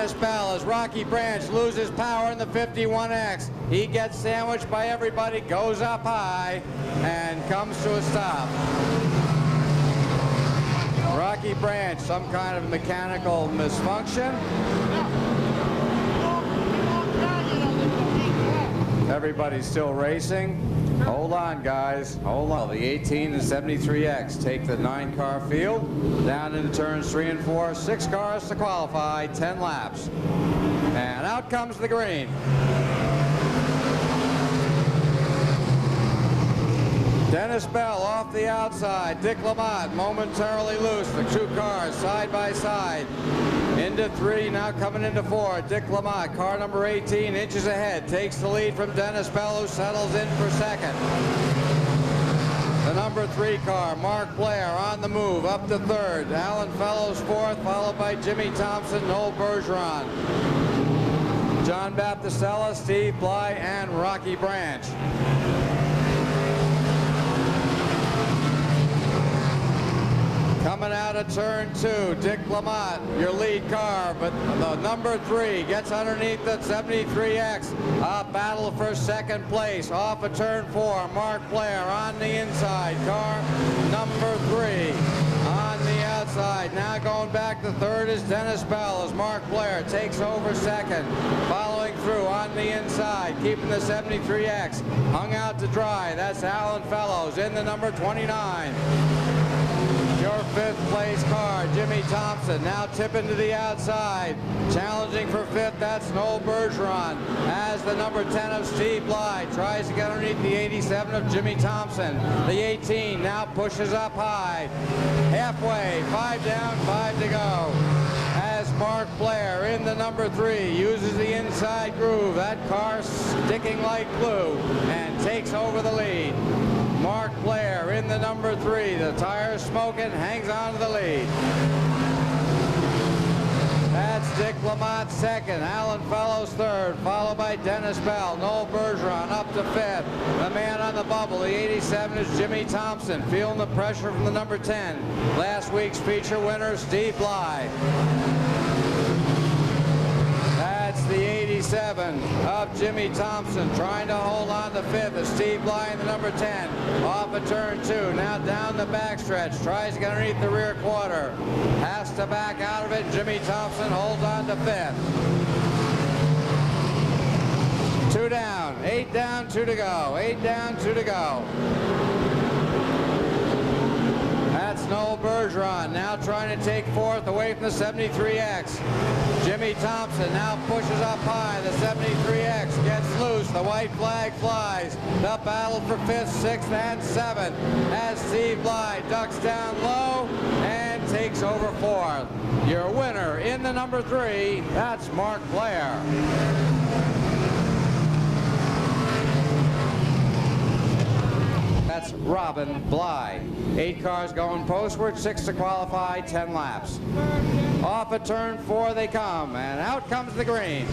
Dennis Bell as Rocky Branch loses power in the 51X. He gets sandwiched by everybody, goes up high, and comes to a stop. Rocky Branch, some kind of mechanical misfunction. Everybody's still racing. Hold on, guys. Hold on. The 18 and 73X take the 9-car field down into turns 3 and 4. 6 cars to qualify, 10 laps. And out comes the green. Dennis Bell off the outside. Dick Lamont momentarily loose. The 2 cars side by side. Into 3, now coming into 4. Dick Lamont, car number 18, inches ahead, takes the lead from Dennis Bell, who settles in for second. The number 3 car, Mark Blair, on the move, up to 3rd. Alan Fellows 4th, followed by Jimmy Thompson, Noel Bergeron, John Baptistella, Steve Bly, and Rocky Branch. Coming out of turn 2, Dick Lamont, your lead car, but the number 3 gets underneath the 73X. A battle for second place. Off of turn 4, Mark Blair on the inside. Car number 3 on the outside. Now going back to 3rd is Dennis Bell as Mark Blair takes over 2nd. Following through on the inside, keeping the 73X. Hung out to dry. That's Alan Fellows in the number 29. Your 5th place car, Jimmy Thompson, now tipping to the outside. Challenging for 5th, that's Noel Bergeron. As the number 10 of Steve Bly tries to get underneath the 87 of Jimmy Thompson. The 18 now pushes up high. Halfway, 5 down, 5 to go. As Mark Blair in the number 3 uses the inside groove. That car sticking like glue and takes over the lead. Mark Blair in the number 3. The tires smoking, hangs on to the lead. That's Dick Lamont 2nd, Alan Fellows 3rd, followed by Dennis Bell, Noel Bergeron up to 5th. The man on the bubble, the 87 is Jimmy Thompson, feeling the pressure from the number 10. Last week's feature winner, Steve Bly. That's the 87 of Jimmy Thompson trying to hold on to 5th as Steve Bly in the number 10. Off of turn 2, now down the backstretch, tries to get underneath the rear quarter. Has to back out of it. Jimmy Thompson holds on to 5th. 2 down, 8 down, 2 to go. 8 down, 2 to go. That's Noel Bergeron now trying to take 4th away from the 73X. Jimmy Thompson now pushes up high. The 73X gets loose. The white flag flies. The battle for 5th, 6th, and 7th as Steve Bly ducks down low and takes over 4th. Your winner in the number 3, that's Mark Blair. That's Robin Bly. 8 cars going postward, 6 to qualify, 10 laps. Off of turn 4 they come, and out comes the green.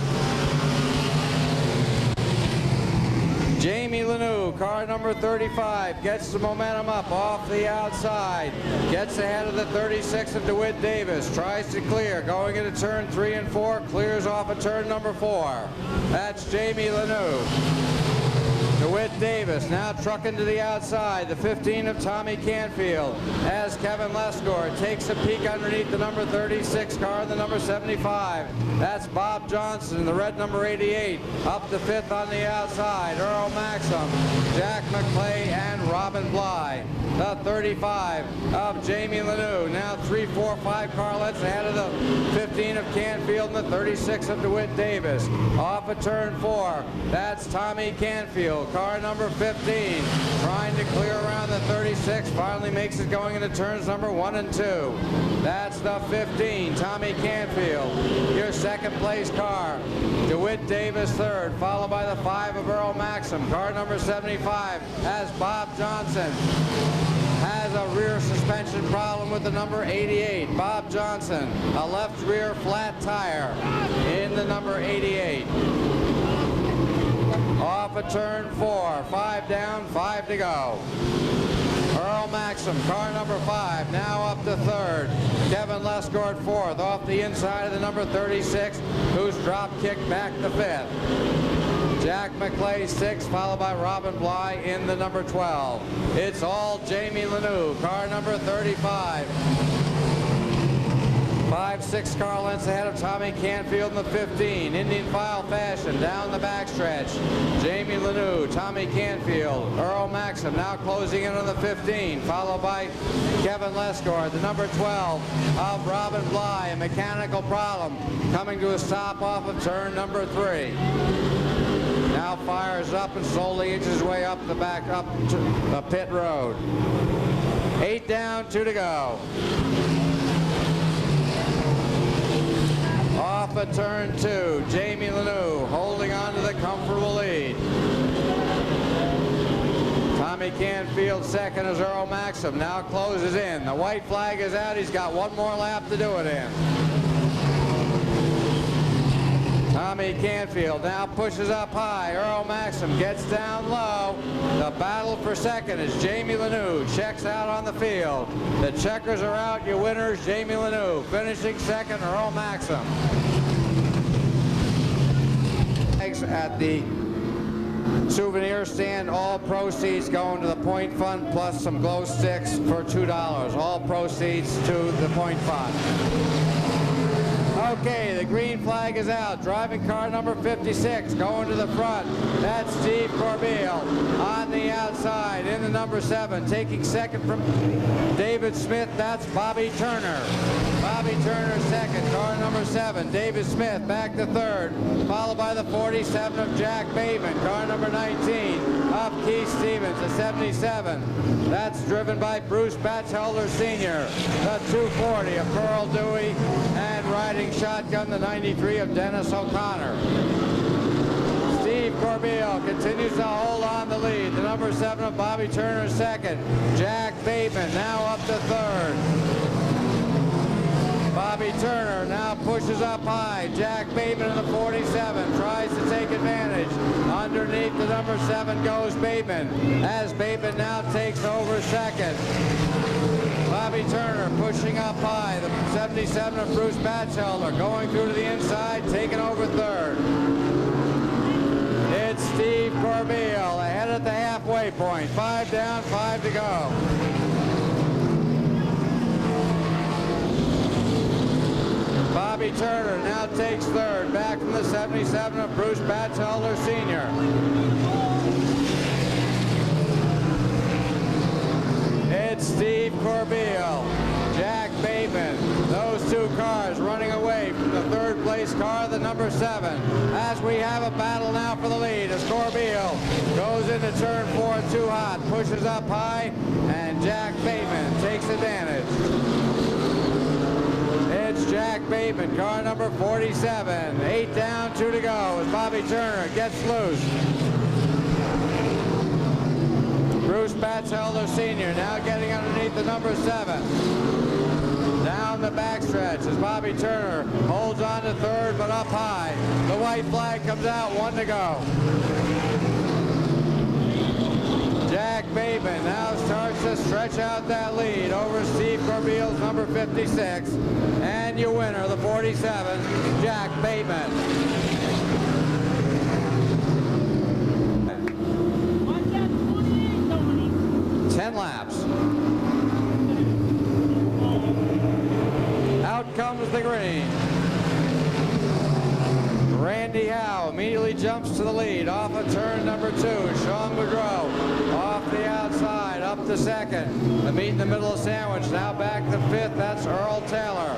Jamie Lanou, car number 35, gets the momentum up off the outside. Gets ahead of the 36 of DeWitt Davis. Tries to clear, going into turn 3 and 4, clears off of turn number 4. That's Jamie Lanou. DeWitt Davis now trucking to the outside. The 15 of Tommy Canfield as Kevin Lesgore takes a peek underneath the number 36 car and the number 75. That's Bob Johnson, the red number 88. Up to 5th on the outside. Earl Maxim, Jack McClay, and Robin Bly. The 35 of Jamie Lanou. Now 3, 4, 5 car lengths ahead of the 15 of Canfield and the 36 of DeWitt Davis. Off of turn 4. That's Tommy Canfield. Car number 15 trying to clear around the 36, finally makes it going into turns number 1 and 2. That's the 15, Tommy Canfield, your 2nd place car. DeWitt Davis 3rd, followed by the 5 of Earl Maxim. Car number 75 has Bob Johnson. Has a rear suspension problem with the number 88. Bob Johnson, a left rear flat tire in the number 88. Off of turn 4, 5 down, 5 to go. Earl Maxim, car number 5, now up to 3rd. Kevin Lesgord 4th, off the inside of the number 36, who's drop kicked back to 5th. Jack McClay 6th, followed by Robin Bly in the number 12. It's all Jamie Lanou, car number 35. 5-6 car lengths ahead of Tommy Canfield in the 15. Indian file fashion down the backstretch. Jamie Lanou, Tommy Canfield, Earl Maxim now closing in on the 15, followed by Kevin Lesgord, the number 12 of Robin Bly. A mechanical problem coming to a stop off of turn number 3. Now fires up and slowly inches his way up the back, up to the pit road. 8 down, 2 to go. Off of turn 2, Jamie Lanou holding on to the comfortable lead. Tommy Canfield 2nd as Earl Maxim now closes in. The white flag is out. He's got one more lap to do it in. Tommy Canfield now pushes up high. Earl Maxim gets down low. The battle for 2nd is Jamie Lanou. Checks out on the field. The checkers are out. Your winners, Jamie Lanou. Finishing 2nd, Earl Maxim. At the souvenir stand, all proceeds going to the point fund plus some glow sticks for $2. All proceeds to the point fund. Okay, the green flag is out. Driving car number 56 going to the front. That's Steve Corbeil. On the outside in the number 7. Taking 2nd from David Smith, that's Bobby Turner. Bobby Turner 2nd, car number 7. David Smith back to 3rd, followed by the 47 of Jack Bateman. Car number 19 of Keith Stevens, the 77. That's driven by Bruce Batchelder Sr. The 240 of Pearl Dewey, and riding shotgun the 93 of Dennis O'Connor. Steve Corbeil continues to hold on the lead. The number 7 of Bobby Turner 2nd. Jack Bateman now up to 3rd. Bobby Turner now pushes up high. Jack Bateman in the 47 tries to take advantage. Underneath the number 7 goes Bateman, as Bateman now takes over 2nd. Bobby Turner pushing up high. The 77 of Bruce Batchelder going through to the inside, taking over 3rd. It's Steve Corbeil ahead at the halfway point. 5 down, 5 to go. Bobby Turner now takes 3rd, back from the 77 of Bruce Batchelder Sr. It's Steve Corbeil, Jack Bateman. Those 2 cars running away from the 3rd place car, the number 7. As we have a battle now for the lead as Corbeil goes into turn 4 too hot, pushes up high, and Jack Bateman takes advantage. It's Jack Bateman, car number 47. 8 down, 2 to go as Bobby Turner gets loose. Bruce Batchelder Sr. now getting underneath the number 7. Down the backstretch as Bobby Turner holds on to 3rd but up high. The white flag comes out, 1 to go. Jack Bateman now starts to stretch out that lead over Steve Corbeil's number 56. And your winner, the 47, Jack Bateman. 10 laps. Out comes the green. Randy Howe immediately jumps to the lead off of turn number 2. Sean Bodreau off the outside up to 2nd. The meet in the middle of sandwich now back to 5th. That's Earl Taylor.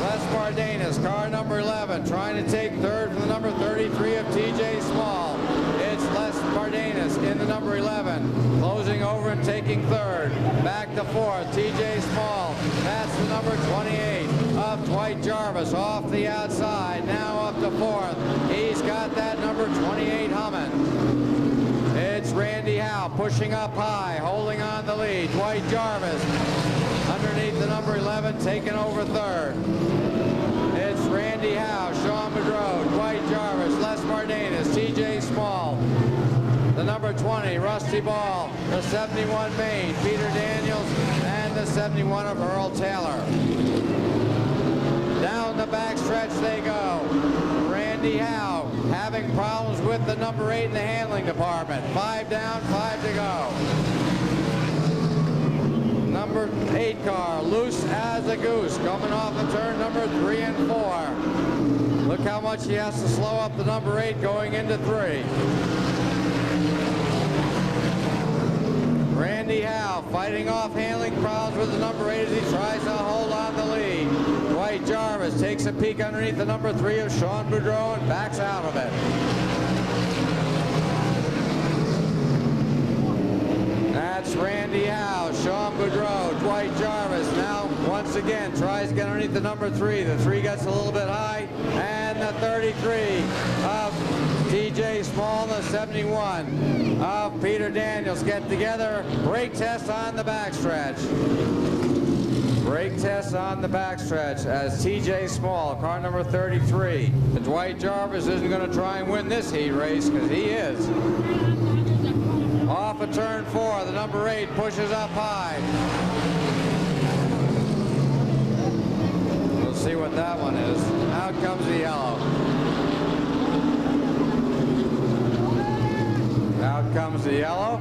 Les Bardanis, car number 11, trying to take 3rd from the number 33 of TJ Small. It's Les Bardanis in the number 11, closing over and taking 3rd. Back to 4th, TJ Small. That's the number 28 of Dwight Jarvis off the outside, now up to 4th. He's got that number 28 humming. It's Randy Howe pushing up high, holding on the lead. Dwight Jarvis underneath the number 11, taking over 3rd. It's Randy Howe, Sean Bodreau, Dwight Jarvis, Les Bardanis, TJ Small. The the number 20, Rusty Ball, the 71 Maine, Peter Daniels, and the 71 of Earl Taylor. Down the backstretch they go. Randy Howe having problems with the number 8 in the handling department. 5 down, 5 to go. Number 8 car, loose as a goose, coming off the turn number 3 and 4. Look how much he has to slow up the number 8 going into 3. Randy Howe fighting off handling problems with the number 8 as he tries to hold on the lead. Dwight Jarvis takes a peek underneath the number 3 of Sean Bodreau and backs out of it. That's Randy Howe, Sean Bodreau, Dwight Jarvis now once again tries to get underneath the number 3. The 3 gets a little bit high, and the 33 of TJ Small and the 71 of Peter Daniels get together. Brake test on the backstretch. Brake test on the backstretch as TJ Small, car number 33. And Dwight Jarvis isn't going to try and win this heat race because he is. Off of turn 4, the number 8 pushes up high. We'll see what that one is. Out comes the yellow. Out comes the yellow.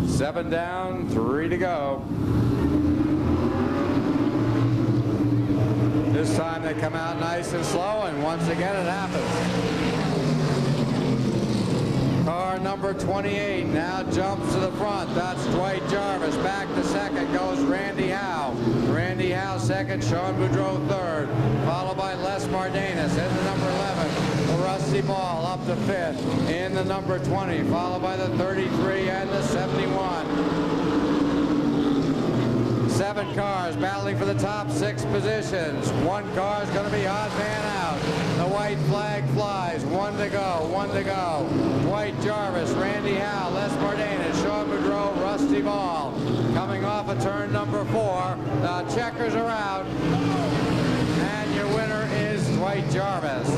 7 down, 3 to go. This time they come out nice and slow, and once again it happens. Car number 28 now jumps to the front. That's Dwight Jarvis. Back to second goes Randy Howe. Randy Howe second, Sean Bodreau third, followed by Les Mardanis in the number 11. The Rusty Ball up to fifth in the number 20, followed by the 33 and the 71. 7 cars battling for the top 6 positions. 1 car is going to be odd man out. The white flag flies. 1 to go, 1 to go. Dwight Jarvis, Randy Howe, Les Mardanis, Sean Bodreau, Rusty Ball. Coming off of turn number 4. The checkers are out. And your winner is Dwight Jarvis.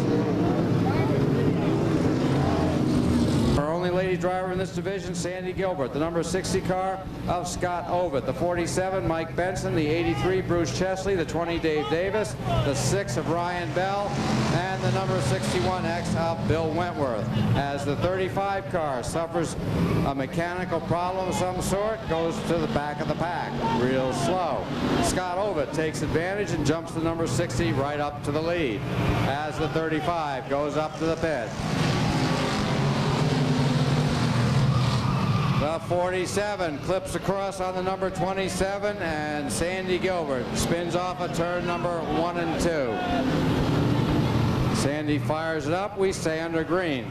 Our only lady driver in this division, Sandy Gilbert. The number 60 car of Scott Ovett. The 47, Mike Benson. The 83, Bruce Chesley. The 20, Dave Davis. The 6 of Ryan Bell. And the number 61X of Bill Wentworth. As the 35 car suffers a mechanical problem of some sort, goes to the back of the pack. Real slow. Scott Ovett takes advantage and jumps the number 60 right up to the lead. As the 35 goes up to the pit. The 47 clips across on the number 27, and Sandy Gilbert spins off a turn number 1 and 2. Sandy fires it up. We stay under green.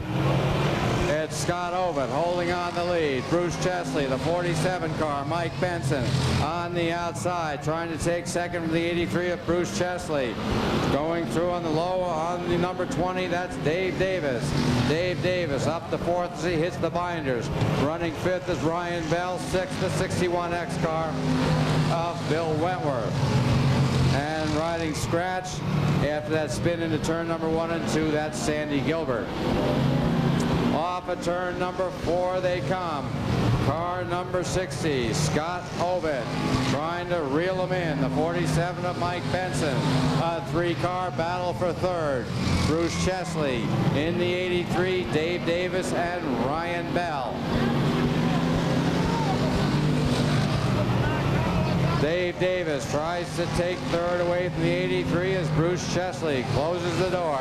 It's Scott Ovett holding on the lead. Bruce Chesley, the 47 car. Mike Benson on the outside, trying to take second from the 83 of Bruce Chesley. Going through on the low on the number 20, that's Dave Davis. Dave Davis up to 4th as he hits the binders. Running 5th is Ryan Bell. 6th, the 61X car of Bill Wentworth. And riding scratch after that spin into turn number 1 and 2, that's Sandy Gilbert. Off of turn number 4 they come. Car number 60, Scott Ovett, trying to reel him in. The 47 of Mike Benson. A 3-car battle for third. Bruce Chesley. In the 83, Dave Davis and Ryan Bell. Dave Davis tries to take third away from the 83 as Bruce Chesley closes the door.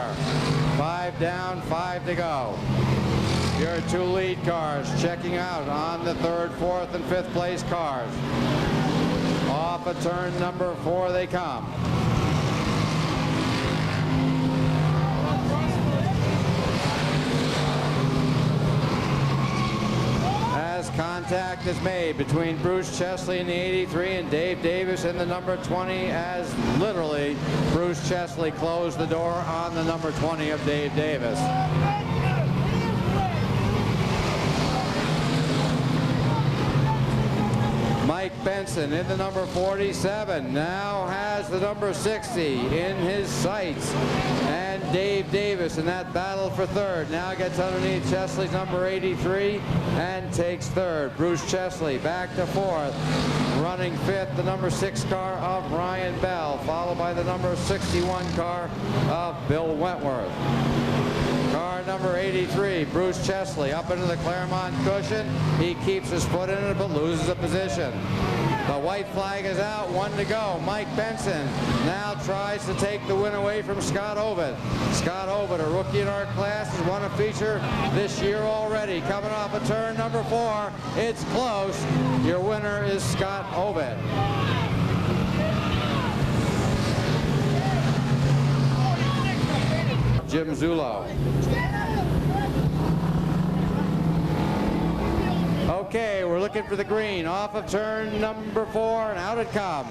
5 down, 5 to go. Your 2 lead cars checking out on the 3rd, 4th, and 5th place cars. Off of turn number 4 they come. As contact is made between Bruce Chesley in the 83 and Dave Davis in the number 20, as literally Bruce Chesley closed the door on the number 20 of Dave Davis. Mike Benson in the number 47 now has the number 60 in his sights, and Dave Davis in that battle for third. Now gets underneath Chesley's number 83 and takes third. Bruce Chesley back to fourth. Running fifth, the number 6 car of Ryan Bell, followed by the number 61 car of Bill Wentworth. Car number 83, Bruce Chesley, up into the Claremont cushion. He keeps his foot in it, but loses a position. The white flag is out, 1 to go. Mike Benson now tries to take the win away from Scott Ovid. Scott Ovid, a rookie in our class, has won a feature this year already. Coming off of turn number 4, it's close. Your winner is Scott Ovid. Jim Zulo. Okay, we're looking for the green. Off of turn number 4, and out it comes.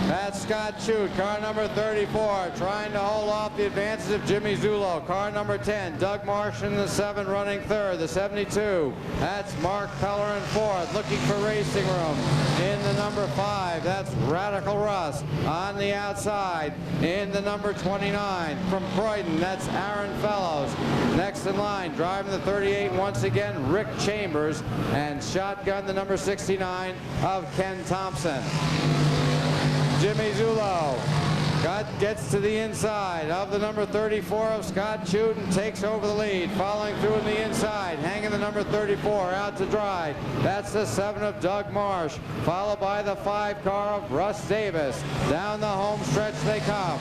That's Scott Chute, car number 34, trying to hold off the advances of Jimmy Zulo. Car number 10, Doug Marsh in the 7, running third. The 72, that's Mark Pellerin fourth, looking for racing room. In the number 5, that's Radical Russ. On the outside, in the number 29, from Croydon, that's Aaron Fellows. Next in line, driving the 38 once again, Rick Chambers, and shotgun the number 69 of Ken Thompson. Jimmy Zulo gets to the inside of the number 34 of Scott Chute and takes over the lead. Following through in the inside, hanging the number 34 out to dry. That's the 7 of Doug Marsh, followed by the 5 car of Russ Davis. Down the home stretch they come.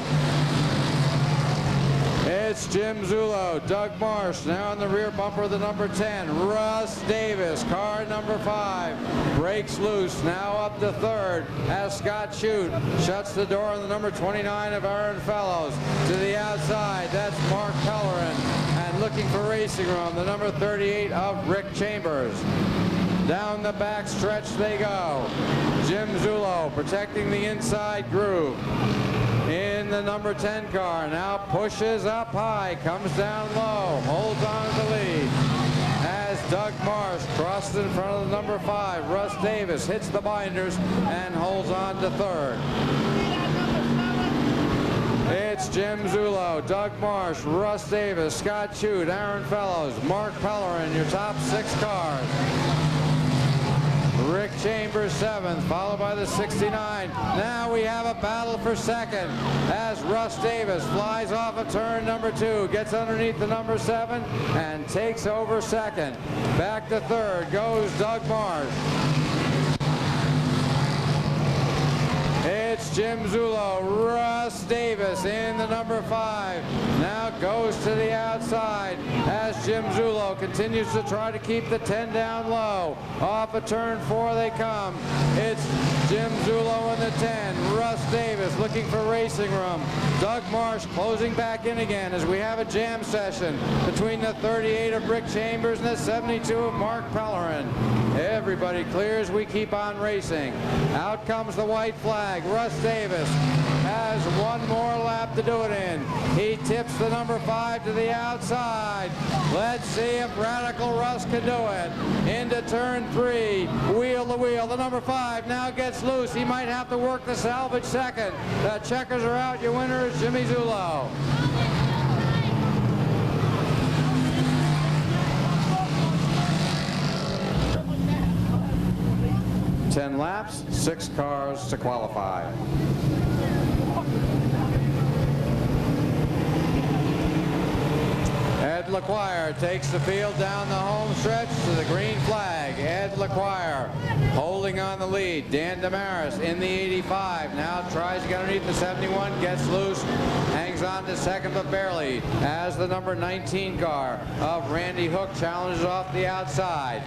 It's Jim Zulo, Doug Marsh, now on the rear bumper of the number 10. Russ Davis, car number 5, breaks loose, now up to third as Scott Chute shuts the door on the number 29 of Aaron Fellows. To the outside, that's Mark Pellerin, and looking for racing room, the number 38 of Rick Chambers. Down the back stretch they go. Jim Zulo protecting the inside groove. In the number 10 car, now pushes up high, comes down low, holds on to the lead. As Doug Marsh crosses in front of the number 5, Russ Davis hits the binders and holds on to third. It's Jim Zulo, Doug Marsh, Russ Davis, Scott Chute, Aaron Fellows, Mark Pellerin, your top 6 cars. Rick Chambers 7th, followed by the 69. Now we have a battle for second as Russ Davis flies off of turn number 2, gets underneath the number 7, and takes over second. Back to third goes Doug Marsh. It's Jim Zulo, Russ Davis in the number 5. Now goes to the outside as Jim Zulo continues to try to keep the 10 down low. Off of turn 4 they come. It's Jim Zulo in the 10. Russ Davis looking for racing room. Doug Marsh closing back in again as we have a jam session between the 38 of Rick Chambers and the 72 of Mark Pellerin. Everybody clears, we keep on racing. Out comes the white flag. Russ Davis has one more lap to do it in. He tips the number 5 to the outside. Let's see if Radical Russ can do it. Into turn 3, wheel to wheel. The number 5 now gets loose. He might have to work the salvage second. The checkers are out. Your winner is Jimmy Zulo. 10 laps, 6 cars to qualify. Ed LaQuire takes the field down the home stretch to the green flag. Ed LaQuire holding on the lead. Dan Damaris in the 85. Now tries to get underneath the 71, gets loose, hangs on to second but barely as the number 19 car of Randy Hook challenges off the outside.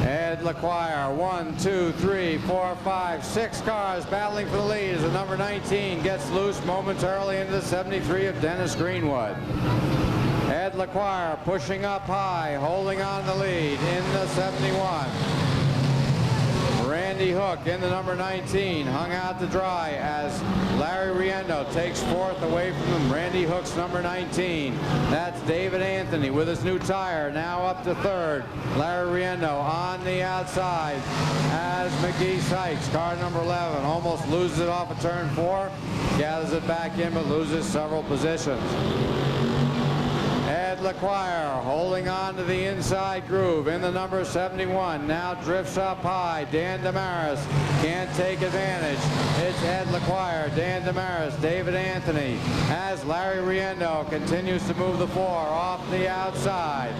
Ed LaQuire, 1, 2, 3, 4, 5, 6 cars battling for the lead as the number 19 gets loose momentarily into the 73 of Dennis Greenwood. Ed LaQuire pushing up high, holding on the lead in the 71. Randy Hook in the number 19, hung out to dry as Larry Riendo takes fourth away from him. Randy Hook's number 19. That's David Anthony with his new tire, now up to third. Larry Riendo on the outside as McGee Sykes, car number 11, almost loses it off of turn 4, gathers it back in but loses several positions. Ed LaQuire holding on to the inside groove in the number 71. Now drifts up high. Dan Damaris can't take advantage. It's Ed LaQuire, Dan Damaris, David Anthony as Larry Riendo continues to move the 4 off the outside.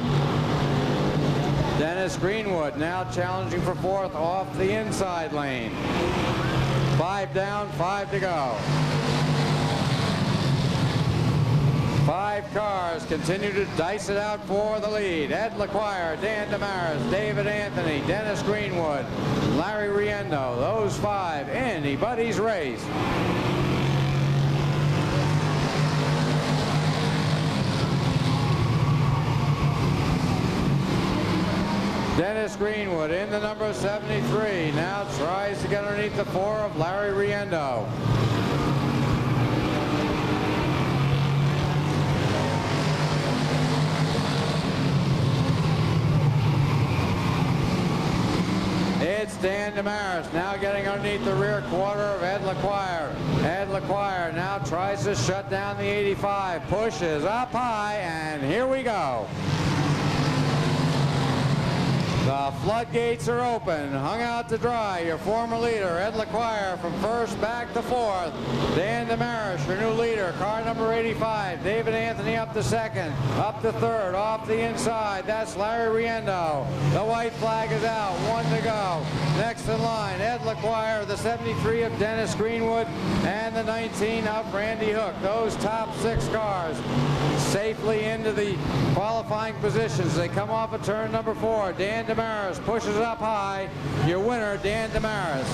Dennis Greenwood now challenging for fourth off the inside lane. 5 down, 5 to go. 5 cars continue to dice it out for the lead. Ed LaQuire, Dan Damaris, David Anthony, Dennis Greenwood, Larry Riendo. Those 5, anybody's race. Dennis Greenwood in the number 73 now tries to get underneath the 4 of Larry Riendo. It's Dan Damaris now getting underneath the rear quarter of Ed LaQuire. Ed LaQuire now tries to shut down the 85, pushes up high, and here we go. The floodgates are open, hung out to dry. Your former leader, Ed LaQuire, from first back to fourth. Dan Damaris, your new leader, car number 85. David Anthony up to second, up to third, off the inside. That's Larry Riendo. The white flag is out, 1 to go. Next in line, Ed LaQuire, the 73 of Dennis Greenwood, and the 19 of Randy Hook. Those top 6 cars safely into the qualifying positions. They come off of turn number 4. Dan Damaris pushes up high. Your winner, Dan Damaris.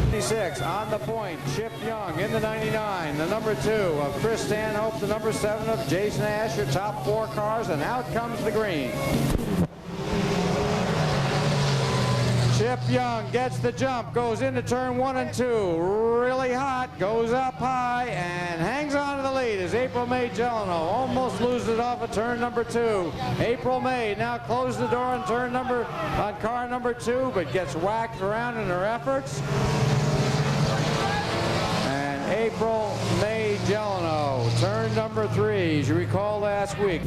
96 on the point, Chip Young in the 99, the number 2 of Chris Stanhope, the number 7 of Jason Ash, your top 4 cars, and out comes the green. Chip Young gets the jump, goes into turn 1 and 2, really hot, goes up high, and hangs on to the lead as April May Gelano almost loses it off of turn number 2. April May now closes the door on car number 2, but gets whacked around in her efforts. And April May Gelano, turn number 3, as you recall last week.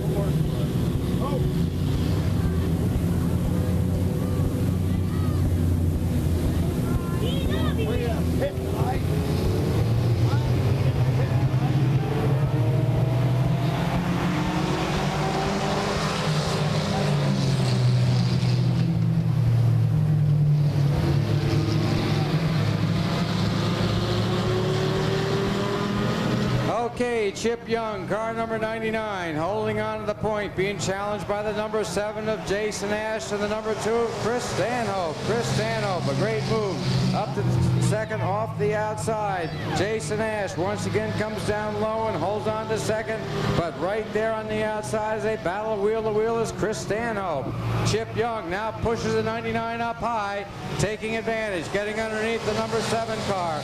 Okay, Chip Young, car number 99, holding on to the point, being challenged by the number 7 of Jason Ash and the number 2 of Chris Stanhope. Chris Stanhope, a great move, up to the second off the outside. Jason Ash once again comes down low and holds on to second, but right there on the outside as they battle wheel to wheel is Chris Stanhope. Chip Young now pushes the 99 up high, taking advantage, getting underneath the number 7 car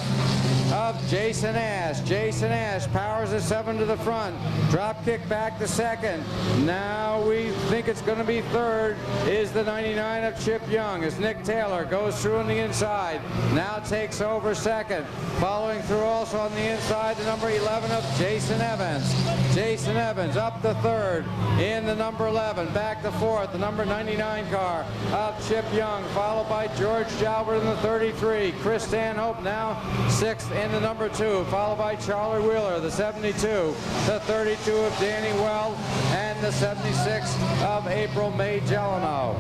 of Jason Ash. Jason Ash powers the 7 to the front. Drop kick back to second. Now we think it's going to be third is the 99 of Chip Young as Nick Taylor goes through on the inside. Now takes over second. Following through also on the inside, the number 11 of Jason Evans. Jason Evans up to third in the number 11. Back to fourth, the number 99 car of Chip Young, followed by George Jalbert in the 33. Chris Stanhope now sixth in the number 2, followed by Charlie Wheeler, the 72, the 32 of Danny Weld, and the 76 of April May Gelano.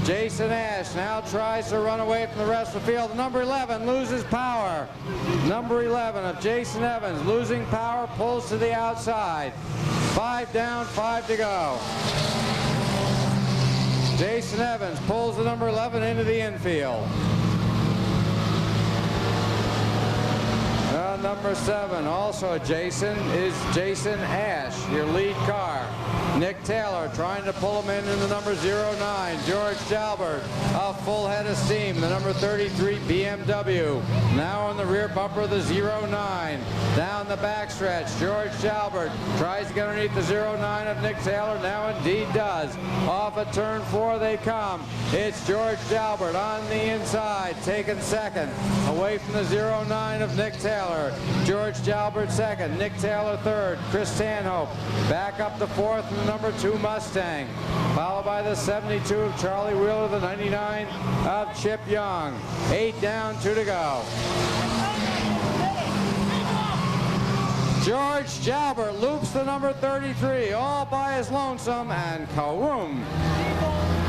Jason Ash now tries to run away from the rest of the field. Number 11 loses power. Number 11 of Jason Evans losing power, pulls to the outside. 5 down, 5 to go. Jason Evans pulls the number 11 into the infield. number 7, also Jason, is Jason Ash, your lead car. Nick Taylor trying to pull him in the number 09. George Jalbert, a full head of steam, the number 33 BMW. Now on the rear bumper of the 09. Down the backstretch, George Jalbert tries to get underneath the 09 of Nick Taylor. Now indeed does. Off at turn 4 they come. It's George Jalbert on the inside, taking second. Away from the 09 of Nick Taylor. George Jalbert second. Nick Taylor third. Chris Stanhope back up to fourth in the number 2 Mustang. Followed by the 72 of Charlie Wheeler, the 99 of Chip Young. 8 down, 2 to go. George Jalbert loops the number 33 all by his lonesome, and kawoom!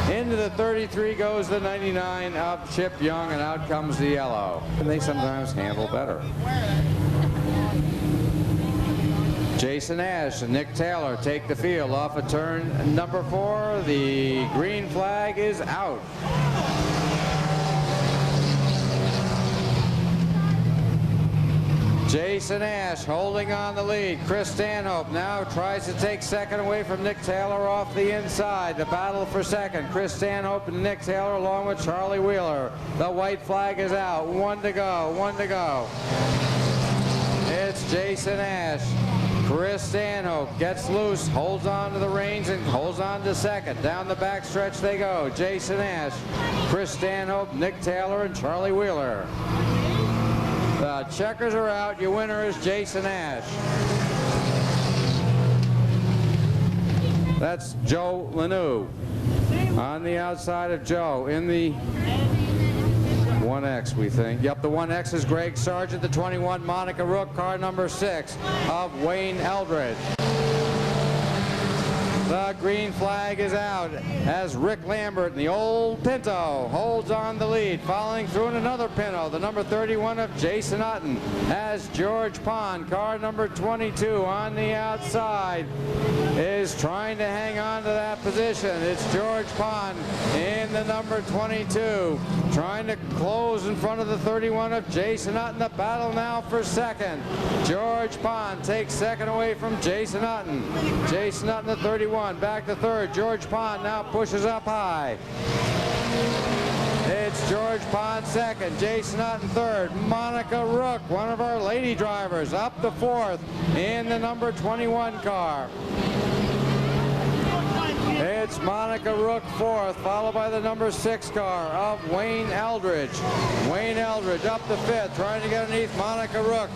Into the 33 goes the 99 of Chip Young, and out comes the yellow. And they sometimes handle better. Jason Ash and Nick Taylor take the field off of turn number 4. The green flag is out. Jason Ash holding on the lead. Chris Stanhope now tries to take second away from Nick Taylor off the inside. The battle for second. Chris Stanhope and Nick Taylor along with Charlie Wheeler. The white flag is out. 1 to go. 1 to go. It's Jason Ash. Chris Stanhope gets loose, holds on to the reins, and holds on to second. Down the backstretch they go. Jason Ash, Chris Stanhope, Nick Taylor, and Charlie Wheeler. The checkers are out. Your winner is Jason Ash. That's Joe Lanou. On the outside of Joe in the 1X, we think. Yep, the 1X is Greg Sargent, the 21 Monica Rook, car number 6 of Wayne Eldridge. The green flag is out as Rick Lambert in the old Pinto holds on the lead. Following through in another Pinto, the number 31 of Jason Utton as George Pond, car number 22 on the outside, is trying to hang on to that position. It's George Pond in the number 22, trying to close in front of the 31 of Jason Utton. The battle now for second. George Pond takes second away from Jason Utton. Jason Utton, the 31. Back to third. George Pond now pushes up high. It's George Pond second. Jason Utton third. Monica Rook, one of our lady drivers, up to fourth in the number 21 car. It's Monica Rook fourth, followed by the number 6 car of Wayne Eldridge. Wayne Eldridge up to fifth, trying to get underneath Monica Rook.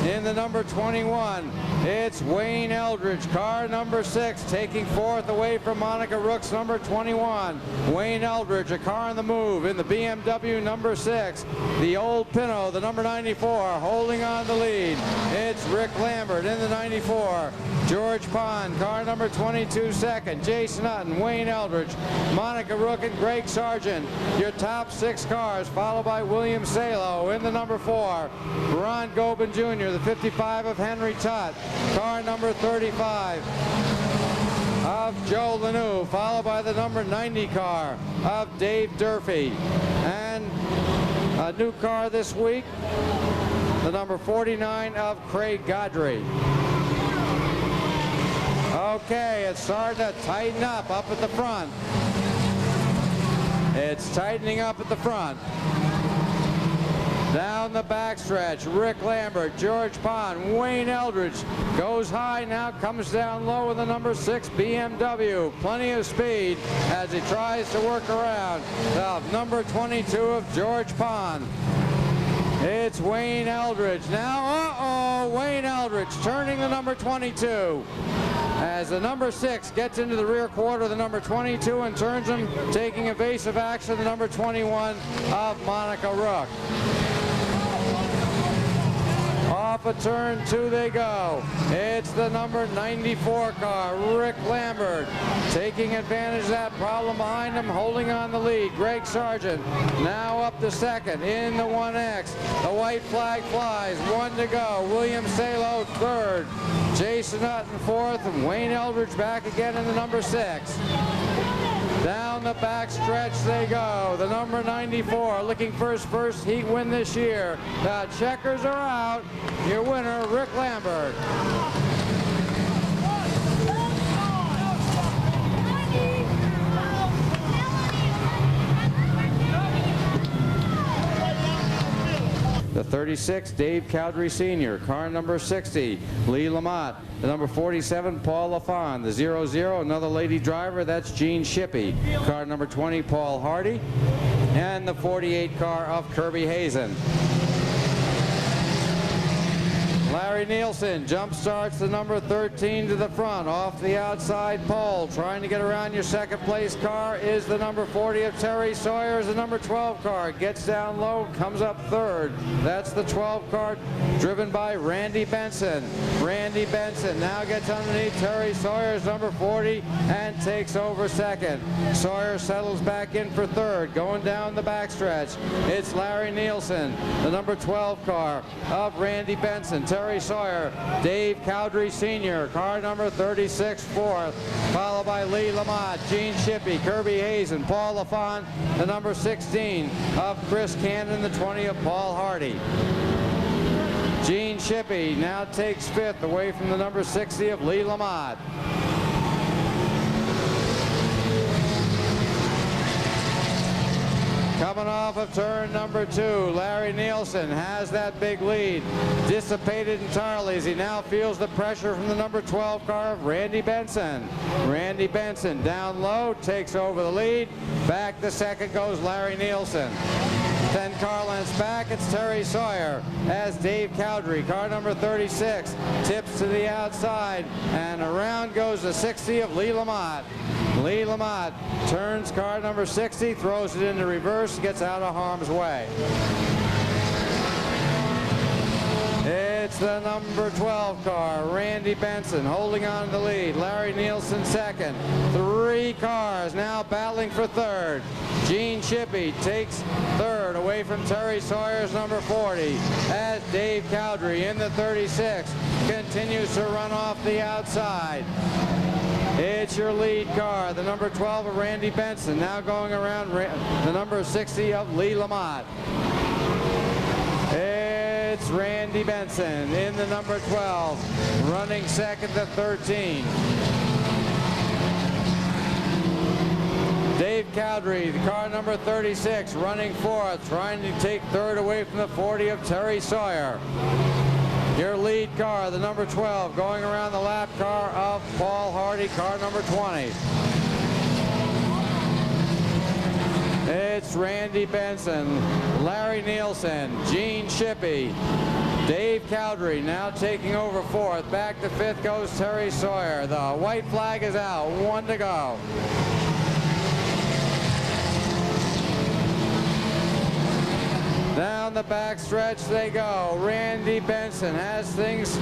In the number 21, it's Wayne Eldridge, car number 6, taking fourth away from Monica Rook's number 21. Wayne Eldridge, a car on the move in the BMW number 6. The old Pinto, the number 94, holding on the lead. It's Rick Lambert in the 94. George Pond, car number 22, second. Jason Utton, Wayne Eldridge, Monica Rook, and Greg Sargent. Your top 6 cars, followed by William Salo in the number 4. Ron Gobin Jr., the 55 of Henry Tutt, car number 35 of Joe Lanou, followed by the number 90 car of Dave Durfee. And a new car this week, the number 49 of Craig Godry. Okay, it's starting to tighten up at the front. It's tightening up at the front. Down the backstretch, Rick Lambert, George Pond, Wayne Eldridge goes high now, comes down low with the number 6 BMW. Plenty of speed as he tries to work around the number 22 of George Pond. It's Wayne Eldridge. Now, Wayne Eldridge turning the number 22. As the number 6 gets into the rear quarter of the number 22 and turns him, taking evasive action, the number 21 of Monica Rook. Off of turn 2 they go. It's the number 94 car, Rick Lambert, taking advantage of that problem behind him, holding on the lead. Greg Sargent now up to second in the 1X. The white flag flies, 1 to go. William Salo third. Jason Utton fourth, and Wayne Eldridge back again in the number 6. Down the back stretch they go. The number 94 looking for his first heat win this year. The checkers are out. Your winner, Rick Lambert. The 36, Dave Cowdery Sr. Car number 60, Lee Lamott. The number 47, Paul LaFon. The 00, another lady driver, that's Gene Shippey. Car number 20, Paul Hardy. And the 48 car of Kirby Hazen. Larry Nielsen jump starts the number 13 to the front off the outside pole. Trying to get around your second place car is the number 40 of Terry Sawyer's. The number 12 car gets down low, comes up third. That's the 12 car driven by Randy Benson. Randy Benson now gets underneath Terry Sawyer's number 40 and takes over second. Sawyer settles back in for third. Going down the backstretch, it's Larry Nielsen, the number 12 car of Randy Benson. Terry Sawyer, Dave Cowdery Sr., car number 36, fourth, followed by Lee Lamott, Gene Shippey, Kirby Hazen, Paul LaFon, the number 16 of Chris Cannon, the 20 of Paul Hardy. Gene Shippey now takes fifth away from the number 60 of Lee Lamott. Coming off of turn number 2, Larry Nielsen has that big lead. Dissipated entirely as he now feels the pressure from the number 12 car of Randy Benson. Randy Benson down low, takes over the lead. Back to second goes Larry Nielsen. 10 car lengths back, it's Terry Sawyer as Dave Cowdery, car number 36, tips to the outside, and around goes the 60 of Lee Lamott. Lee Lamott turns car number 60, throws it into reverse, gets out of harm's way. It's the number 12 car, Randy Benson, holding on to the lead. Larry Nielsen second. 3 cars now battling for third. Gene Shippey takes third away from Terry Sawyer's number 40 as Dave Cowdery in the 36 continues to run off the outside. It's your lead car, the number 12 of Randy Benson, now going around the number 60 of Lee Lamott. It's Randy Benson in the number 12, running second to 13. Dave Cowdery, the car number 36, running fourth, trying to take third away from the 40 of Terry Sawyer. Your lead car, the number 12, going around the lap car of Paul Hardy, car number 20. It's Randy Benson, Larry Nielsen, Gene Shippey, Dave Cowdery now taking over fourth. Back to fifth goes Terry Sawyer. The white flag is out, 1 to go. Down the back stretch they go. Randy Benson has things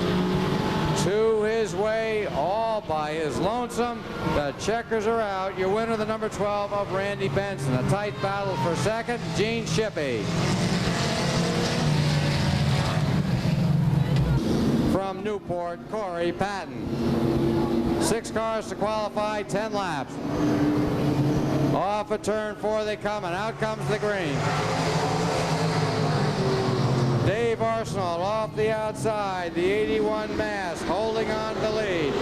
to his way all by his lonesome. The checkers are out. Your winner, the number 12 of Randy Benson. A tight battle for second, Gene Shippey. From Newport, Corey Patton. 6 cars to qualify, 10 laps. Off of turn 4 they come, and out comes the green. Dave Arsenal off the outside, the 81 Mass holding on to the lead.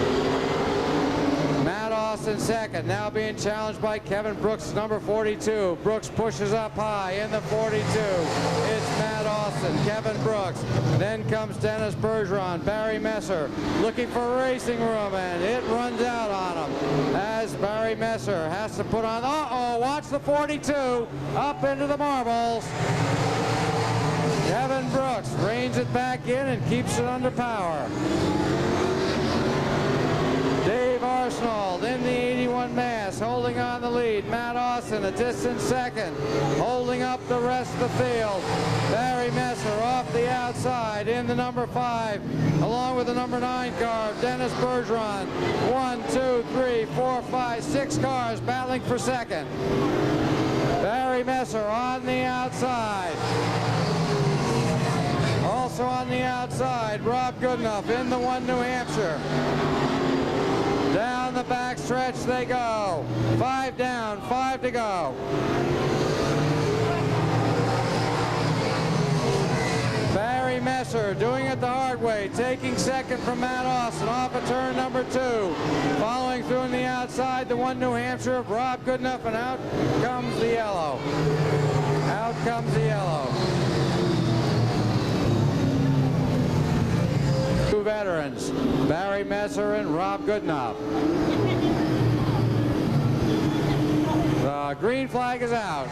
Matt Austin second, now being challenged by Kevin Brooks, number 42. Brooks pushes up high in the 42. It's Matt Austin, Kevin Brooks. Then comes Dennis Bergeron, Barry Messer looking for racing room, and it runs out on him as Barry Messer has to put on, watch the 42 up into the marbles. Kevin Brooks reins it back in and keeps it under power. Dave Arsenal in the 81 Mass holding on the lead. Matt Austin a distant second, holding up the rest of the field. Barry Messer off the outside in the number 5, along with the number 9 car, Dennis Bergeron. 1, 2, 3, 4, 5, 6 cars battling for second. Barry Messer on the outside. Also on the outside, Rob Goodenough in the 1 New Hampshire. Down the back stretch they go. 5 down, 5 to go. Barry Messer doing it the hard way, taking second from Matt Austin off of turn number 2. Following through on the outside, the 1 New Hampshire of Rob Goodenough, and out comes the yellow. Out comes the yellow. 2 veterans, Barry Messer and Rob Goodenough. The green flag is out.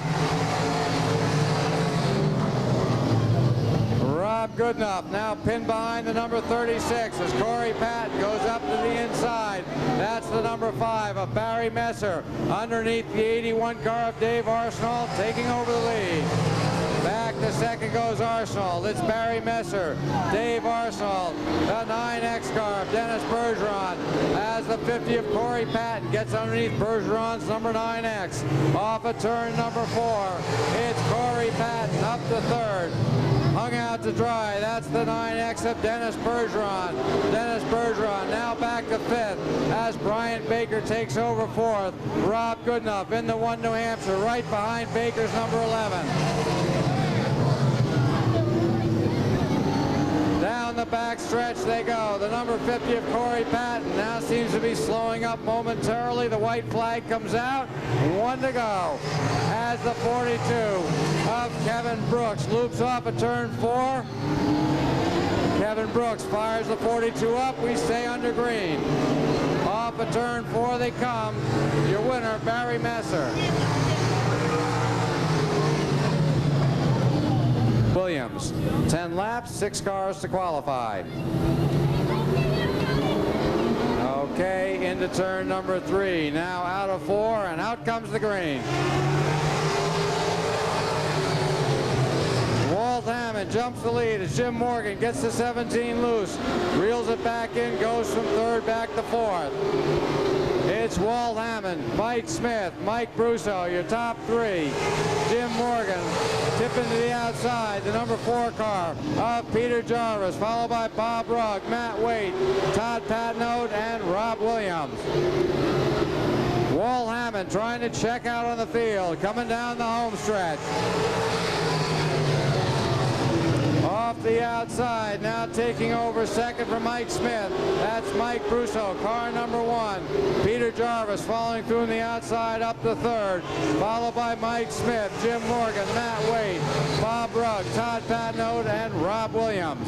Rob Goodenough now pinned behind the number 36 as Corey Patton goes up to the inside. That's the number 5 of Barry Messer. Underneath the 81 car of Dave Arsenal, taking over the lead. Back to second goes Arsenal. It's Barry Messer, Dave Arsenal, the 9X car of Dennis Bergeron. As the 50 of Corey Patton gets underneath Bergeron's number 9X. Off of turn number 4, it's Corey Patton up to third. Hung out to dry. That's the 9X of Dennis Bergeron. Dennis Bergeron now back to 5th as Brian Baker takes over 4th. Rob Goodenough in the 1 New Hampshire right behind Baker's number 11. Down the back stretch they go. The number 50 of Corey Patton now seems to be slowing up momentarily. The white flag comes out. 1 to go. As the 42 of Kevin Brooks loops off of turn 4. Kevin Brooks fires the 42 up. We stay under green. Off of turn 4 they come. Your winner, Barry Messer. Williams, 10 laps, 6 cars to qualify. Okay, into turn number 3. Now out of 4, and out comes the green. Walt Hammond jumps the lead as Jim Morgan gets the 17 loose, reels it back in, goes from 3rd back to 4th. It's Walt Hammond, Mike Smith, Mike Brusso, your top 3. Jim Morgan tipping to the outside, the number 4 car of Peter Jarvis, followed by Bob Rugg, Matt Waite, Todd Patnode, and Rob Williams. Walt Hammond trying to check out on the field, coming down the home stretch. Off the outside, now taking over second for Mike Smith. That's Mike Brusso, car number 1. Peter Jarvis following through on the outside up to 3rd, followed by Mike Smith, Jim Morgan, Matt Waite, Bob Rugg, Todd Patnode, and Rob Williams.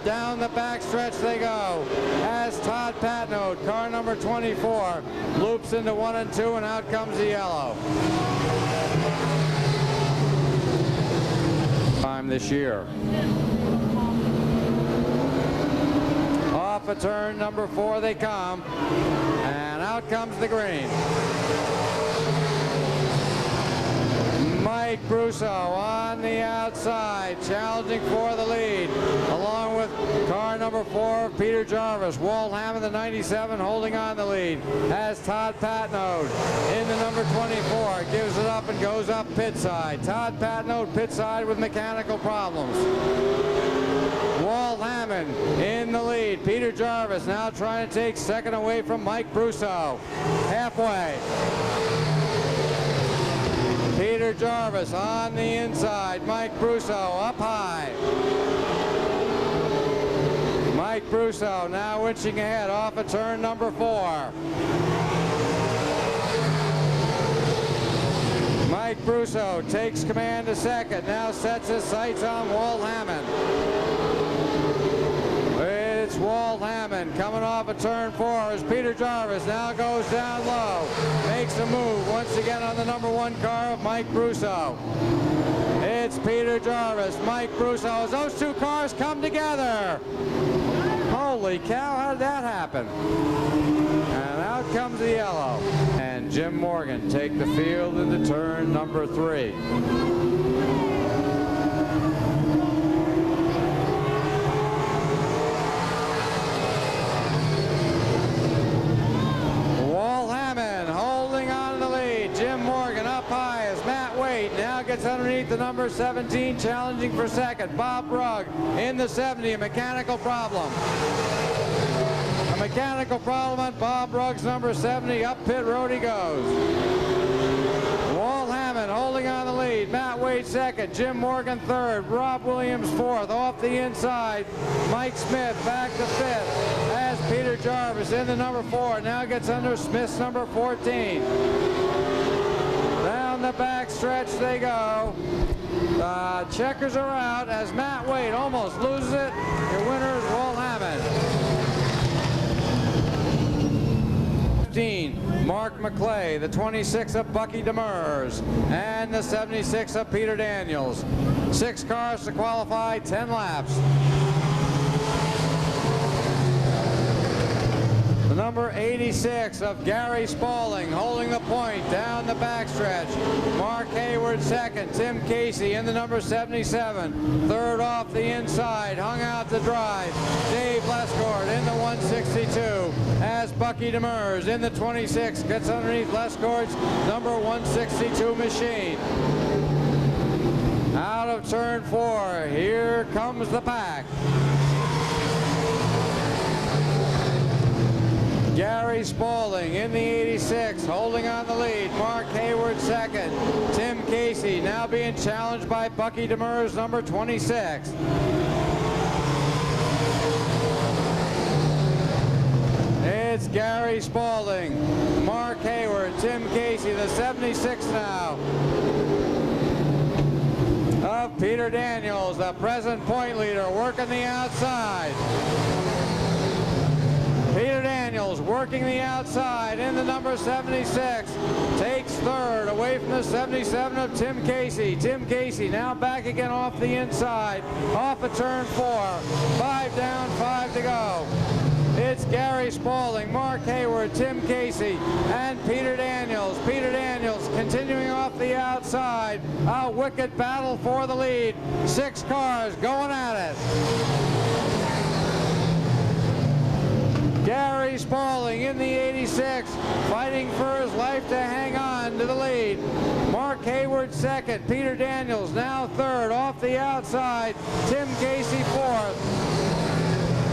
Down the back stretch they go as Todd Patnode, car number 24, loops into 1 and 2, and out comes the yellow. Time this year. Off of turn number 4 they come, and out comes the green. Mike Brusso on the outside, challenging for the lead, along with car number 4, Peter Jarvis. Walt Hammond, the 97, holding on the lead, as Todd Patnode in the number 24, gives it up and goes up pit side. Todd Patnode pit side with mechanical problems. Walt Hammond in the lead. Peter Jarvis now trying to take second away from Mike Brusso. Halfway. Peter Jarvis on the inside. Mike Brusso up high. Mike Brusso now winching ahead off of turn number 4. Mike Brusso takes command to second. Now sets his sights on Walt Hammond. It's Walt Hammond coming off of turn 4 as Peter Jarvis now goes down low. Makes a move once again on the number 1 car of Mike Brusso. It's Peter Jarvis, Mike Brusso, as those 2 cars come together. Holy cow, how did that happen? And out comes the yellow. And Jim Morgan take the field into turn number 3. Gets underneath the number 17, challenging for second. Bob Rugg in the 70, a mechanical problem. A mechanical problem on Bob Ruggs, number 70. Up pit road he goes. Walt Hammond holding on the lead. Matt Wade second. Jim Morgan third. Rob Williams fourth. Off the inside, Mike Smith back to fifth as Peter Jarvis in the number 4. Now gets under Smith's number 14. Down the back stretch they go. Checkers are out as Matt Wade almost loses it. Your winner is Walt Hammond. 15, Mark McClay, the 26 of Bucky Demers, and the 76 of Peter Daniels. 6 cars to qualify, 10 laps. The number 86 of Gary Spaulding holding the point down the backstretch. Mark Hayward second. Tim Casey in the number 77. Third off the inside, hung out to drive. Dave Lescord in the 162 as Bucky Demers in the 26 gets underneath Lescord's number 162 machine. Out of turn 4, here comes the pack. Gary Spaulding in the 86, holding on the lead. Mark Hayward second. Tim Casey now being challenged by Bucky Demers, number 26. It's Gary Spaulding, Mark Hayward, Tim Casey, the 76 now of Peter Daniels, the present point leader, working the outside. Peter Daniels working the outside in the number 76. Takes third away from the 77 of Tim Casey. Tim Casey now back again off the inside. Off of turn 4. 5 down, 5 to go. It's Gary Spaulding, Mark Hayward, Tim Casey, and Peter Daniels. Peter Daniels continuing off the outside. A wicked battle for the lead. 6 cars going at it. Gary Spaulding in the 86, fighting for his life to hang on to the lead. Mark Hayward second. Peter Daniels now third. Off the outside, Tim Casey fourth.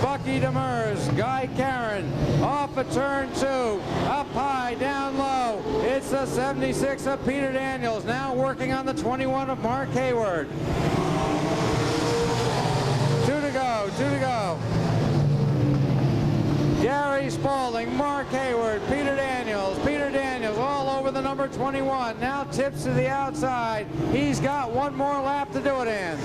Bucky Demers, Guy Caron, off of turn 2, up high, down low. It's the 76 of Peter Daniels, now working on the 21 of Mark Hayward. 2 to go, 2 to go. Gary Spaulding, Mark Hayward, Peter Daniels all over the number 21. Now tips to the outside. He's got one more lap to do it in.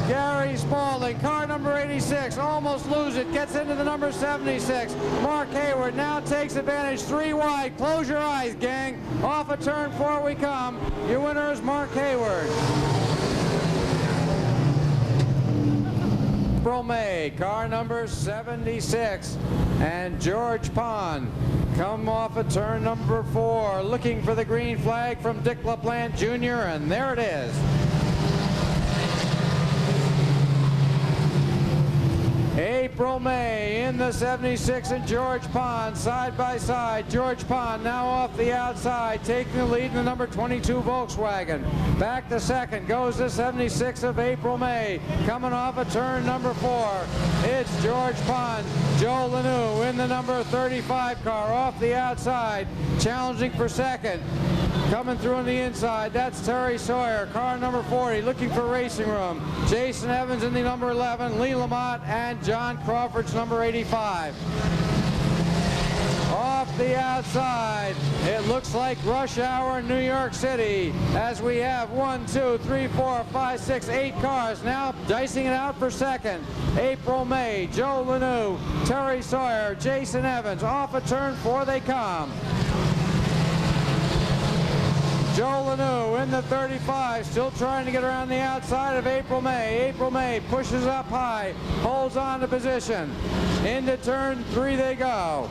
Gary Spaulding, car number 86, almost lose it, gets into the number 76. Mark Hayward now takes advantage, 3 wide. Close your eyes, gang. Off of turn 4 we come. Your winner is Mark Hayward. April May, car number 76, and George Pond come off of turn number 4, looking for the green flag from Dick LaPlante Jr., and there it is. April May in the 76 and George Pond side by side. George Pond now off the outside, taking the lead in the number 22 Volkswagen. Back to second goes the 76 of April May, coming off of turn number 4. It's George Pond. Joe Lanou in the number 35 car off the outside, challenging for second. Coming through on the inside, that's Terry Sawyer, car number 40, looking for racing room. Jason Evans in the number 11, Lee Lamont, and John Crawford's number 85. Off the outside, it looks like rush hour in New York City, as we have 1, 2, 3, 4, 5, 6, 8 cars now dicing it out for second. April May, Joe Lanou, Terry Sawyer, Jason Evans, off of turn 4 they come. Joe Lanou in the 35, still trying to get around the outside of April May. April May pushes up high, holds on to position. Into turn 3 they go.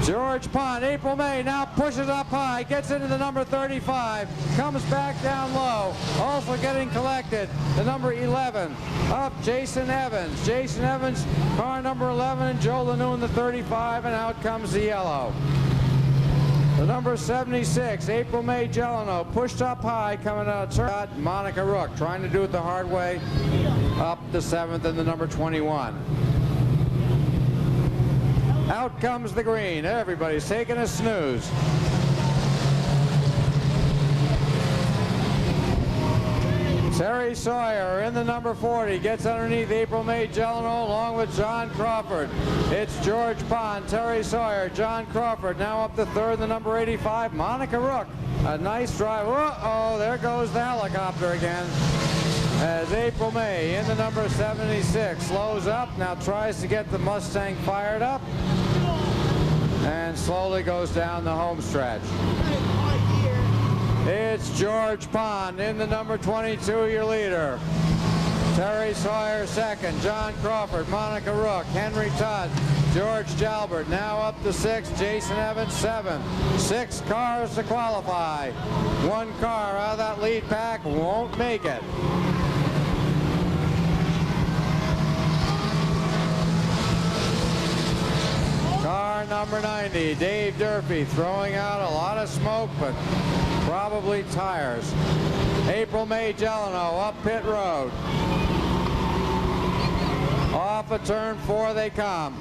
George Pond, April May now pushes up high, gets into the number 35, comes back down low, also getting collected, the number 11 of Jason Evans. Jason Evans, car number 11, and Joe Lanou in the 35, and out comes the yellow. The number 76, April May Gelano, pushed up high, coming out of turn. Monica Rook trying to do it the hard way. up the 7th in the number 21. Out comes the green. Everybody's taking a snooze. Terry Sawyer in the number 40 gets underneath April May Gelano along with John Crawford. It's George Pond, Terry Sawyer, John Crawford now up to 3rd in the number 85, Monica Rook. A nice drive. Uh-oh, there goes the helicopter again. As April May in the number 76 slows up, now tries to get the Mustang fired up and slowly goes down the home stretch. It's George Pond in the number 22, your leader. Terry Sawyer second, John Crawford, Monica Rook, Henry Tutt, George Jalbert now up to 6th, Jason Evans 7th. 6 cars to qualify. 1 car out of that lead pack won't make it. Car number 90, Dave Durfee, throwing out a lot of smoke, but probably tires. April May Gelano up pit road. Off of turn 4 they come.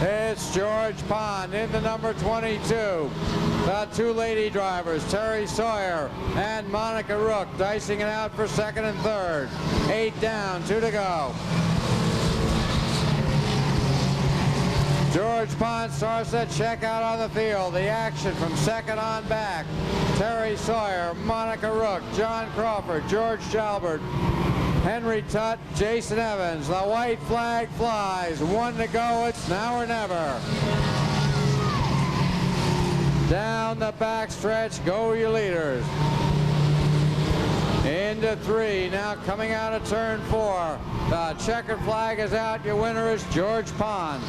It's George Pond in the number 22. The 2 lady drivers, Terry Sawyer and Monica Rook, dicing it out for 2nd and 3rd. 8 down, 2 to go. George Pond starts to check out on the field. The action from 2nd on back. Terry Sawyer, Monica Rook, John Crawford, George Jalbert, Henry Tutt, Jason Evans. The white flag flies. 1 to go. It's now or never. Down the back stretch go your leaders. Into 3. Now coming out of turn 4. The checkered flag is out. Your winner is George Pond.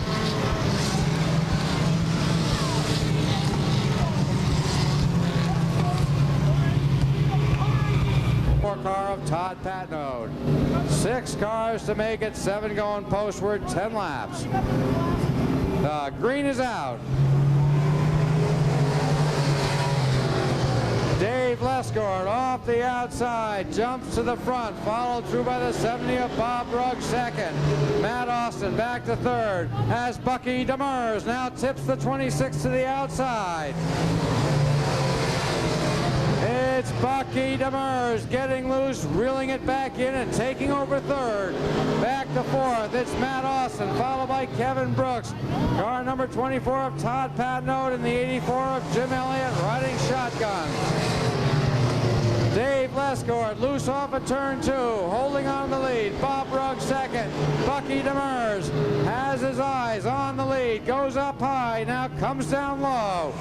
Car of Todd Patnode. 6 cars to make it, 7 going postward, 10 laps. The green is out. Dave Lesgord off the outside, jumps to the front, followed through by the 70 of Bob Rugg second. Matt Austin back to 3rd as Bucky Demers now tips the 26 to the outside. It's Bucky Demers getting loose, reeling it back in and taking over 3rd. Back to 4th, it's Matt Austin, followed by Kevin Brooks. Car number 24 of Todd Patnode and the 84 of Jim Elliott riding shotgun. Dave Lesgord loose off of turn 2, holding on the lead. Bob Rugg second. Bucky Demers has his eyes on the lead, goes up high, now comes down low.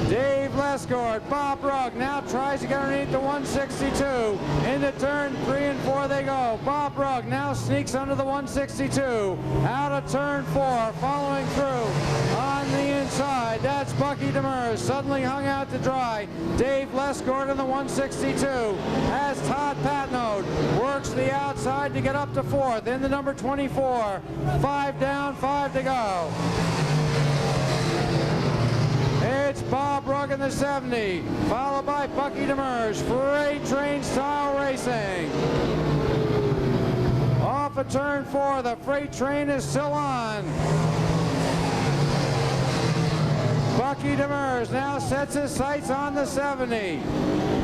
Dave Lesgord, Bob Rugg now tries to get underneath the 162. Into turn 3 and 4 they go. Bob Rugg now sneaks under the 162. Out of turn 4, following through on the inside. That's Bucky Demers, suddenly hung out to dry. Dave Lesgord in the 162 as Todd Patnode works the outside to get up to 4th in the number 24. 5 down, 5 to go. It's Bob Rugg in the 70, followed by Bucky Demers, Freight Train Style Racing. Off of turn 4, the Freight Train is still on. Bucky Demers now sets his sights on the 70.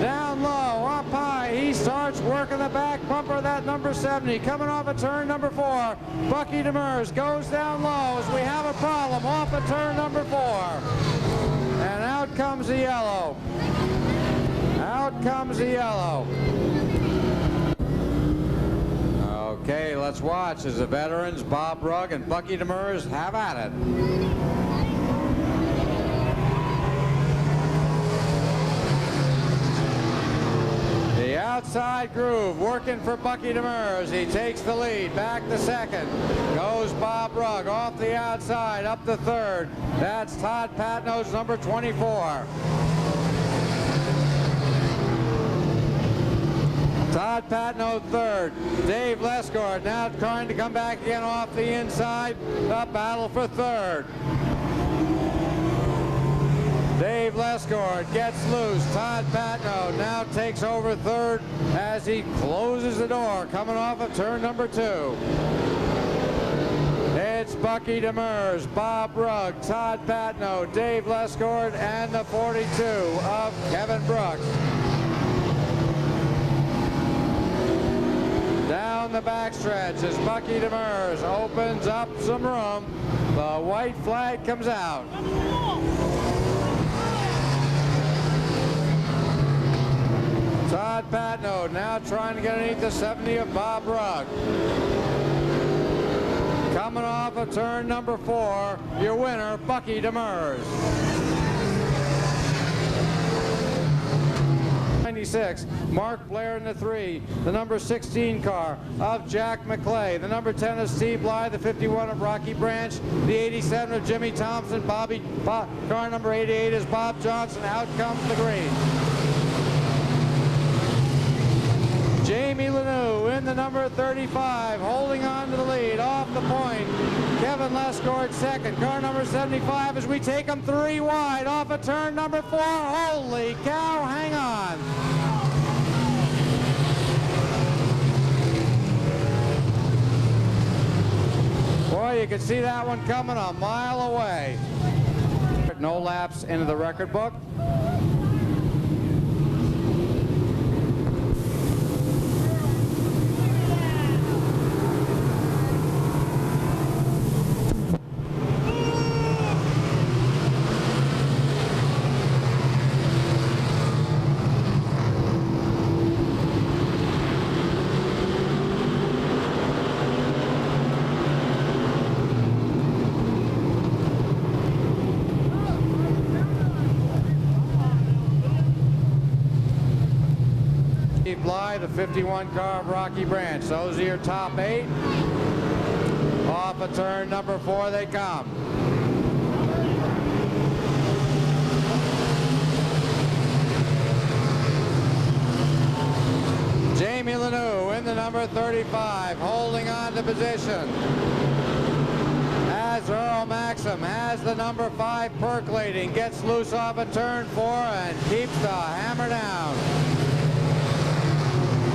Down low, up high, he starts working the back bumper of that number 70. Coming off of turn number 4, Bucky Demers goes down low as we have a problem off of turn number 4. And out comes the yellow. Out comes the yellow. Okay, let's watch as the veterans, Bob Rugg and Bucky Demers, have at it. The outside groove working for Bucky Demers. He takes the lead. Back to 2nd. Goes Bob Rugg off the outside up to 3rd. That's Todd Patnode's number 24. Todd Patno third. Dave Lesgord now trying to come back again off the inside. The battle for third. Dave Lesgord gets loose. Todd Patno now takes over third as he closes the door coming off of turn number 2. It's Bucky Demers, Bob Rugg, Todd Patno, Dave Lesgord, and the 42 of Kevin Brooks. Down the backstretch as Bucky Demers opens up some room. The white flag comes out. Todd Patno now trying to get underneath the 70 of Bob Rugg. Coming off of turn number 4, your winner, Bucky Demers. 96, Mark Blair in the 3, the number 16 car of Jack McClay, the number 10 of Steve Bly, the 51 of Rocky Branch, the 87 of Jimmy Thompson, car number 88 is Bob Johnson. Out comes the green. Jamie Lanou in the number 35, holding on to the lead, off the point. Kevin Lesgord second, car number 75 as we take them 3 wide off of turn number 4. Holy cow, hang on. Boy, you can see that one coming a mile away. No laps into the record book. Bly, the 51 car of Rocky Branch. Those are your top 8. Off of turn number 4 they come. Jamie Lanou in the number 35, holding on to position. As Earl Maxim has the number 5 percolating, gets loose off of turn 4 and keeps the hammer down.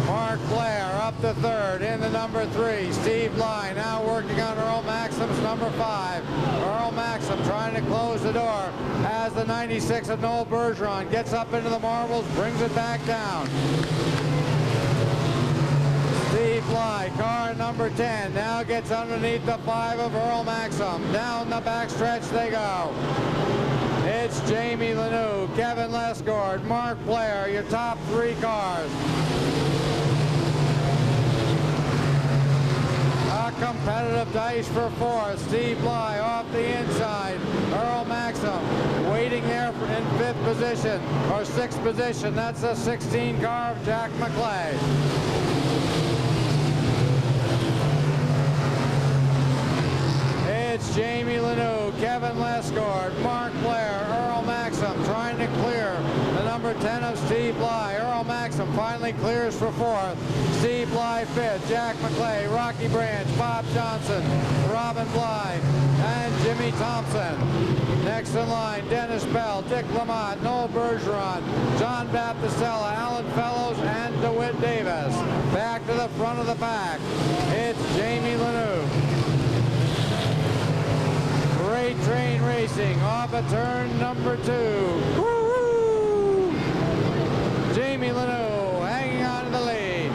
Mark Blair up to third in the number 3. Steve Bly now working on Earl Maxim's number 5. Earl Maxim trying to close the door as the 96 of Noel Bergeron gets up into the marbles, brings it back down. Steve Bly, car number 10, now gets underneath the 5 of Earl Maxim. Down the backstretch they go. It's Jamie Lanou, Kevin Lesgord, Mark Blair, your top 3 cars. A competitive dice for 4th. Steve Bly off the inside. Earl Maxim waiting there in 5th position, or 6th position. That's a 16 car of Jack McClay. It's Jamie Lanou, Kevin Lesgord, Mark Blair, Earl Maxim trying to clear the number 10 of Steve Bly. Earl Maxim finally clears for 4th. Steve Bly 5th, Jack McClay, Rocky Branch, Bob Johnson, Robin Bly, and Jimmy Thompson. Next in line, Dennis Bell, Dick Lamont, Noel Bergeron, John Baptistella, Alan Fellows, and DeWitt Davis. Back to the front of the pack, it's Jamie Lanou. Great train racing off of turn number 2. Woo-hoo! Jamie Lanou hanging on to the lead.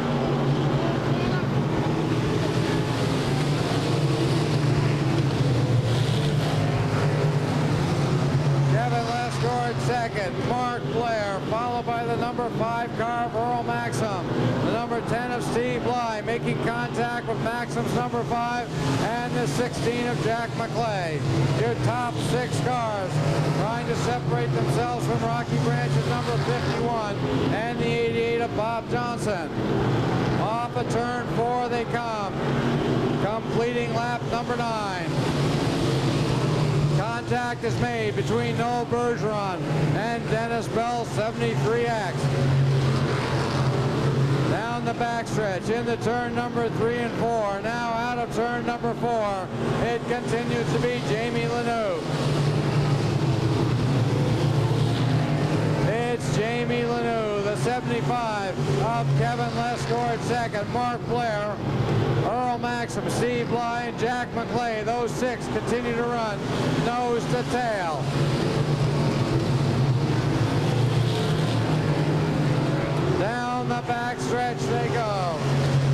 Kevin Lesgord second, Mark Blair, followed by the number 5 car of Earl Maxim. The number 10 of Steve Bly making contact with Maxim's number 5 and the 16 of Jack McClay. Your top 6 cars trying to separate themselves from Rocky Branch's number 51 and the 88 of Bob Johnson. Off of turn 4 they come, completing lap number 9. Contact is made between Noel Bergeron and Dennis Bell, 73X. Down the the backstretch into turn number 3 and 4. Now out of turn number 4, it continues to be Jamie Lanou. It's Jamie Lanou, the 75 of Kevin Lesgord second, Mark Blair, Earl Maxim, Steve Bly, and Jack McClay. Those 6 continue to run nose to tail. Down the backstretch they go.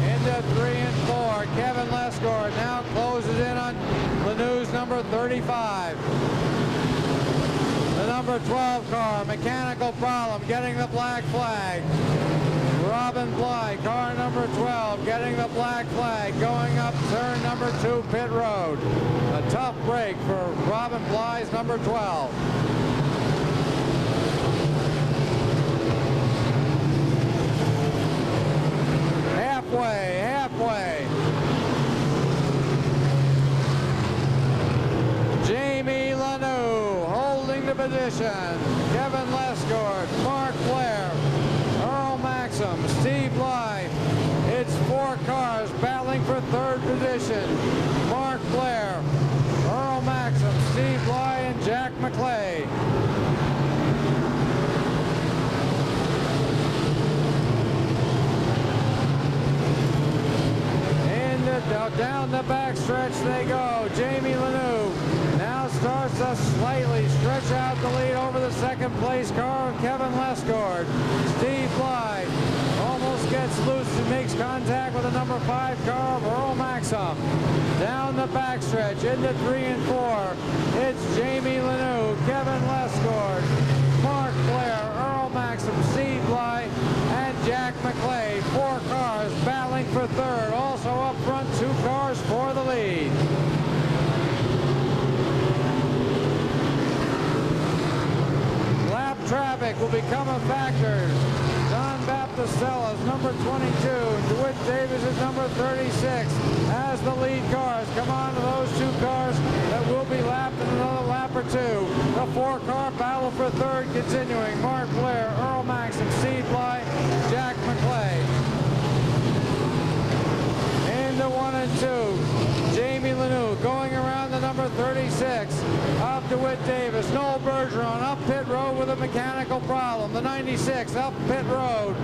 Into 3 and 4. Kevin Lesgord now closes in on Lanou's number 35. The number 12 car, mechanical problem, getting the black flag. Robin Bly, car number 12, getting the black flag, going up turn number 2, pit road. A tough break for Robin Bly's number 12. Halfway. Jamie Lanou holding the position. Kevin Lesgord, Mark Blair, Earl Maxim, Steve Bly. It's 4 cars battling for 3rd position. Mark Blair, Earl Maxim, Steve Bly, and Jack McClay. Down the backstretch they go. Jamie Lanou now starts to slightly stretch out the lead over the 2nd place car of Kevin Lesgord. Steve Bly almost gets loose and makes contact with the number 5 car of Earl Maxim. Down the backstretch into 3 and 4. It's Jamie Lanou, Kevin Lesgord, Mark Blair, Earl Maxim, Steve Bly, and Jack McClay. 4 cars battling for 3rd. Also up front, 2 cars for the lead. Lap traffic will become a factor. John Baptistella's number 22, DeWitt Davis is number 36. As the lead cars come on to those 2 cars that will be lapped in another lap or 2. The 4-car battle for 3rd continuing. Mark Blair, Earl Maxim, Steve Bly, Jack McClay. Into 1 and 2. Jamie Lanou going around the number 36 of DeWitt Davis. Noel Bergeron up pit road with a mechanical problem. The 96 up pit road.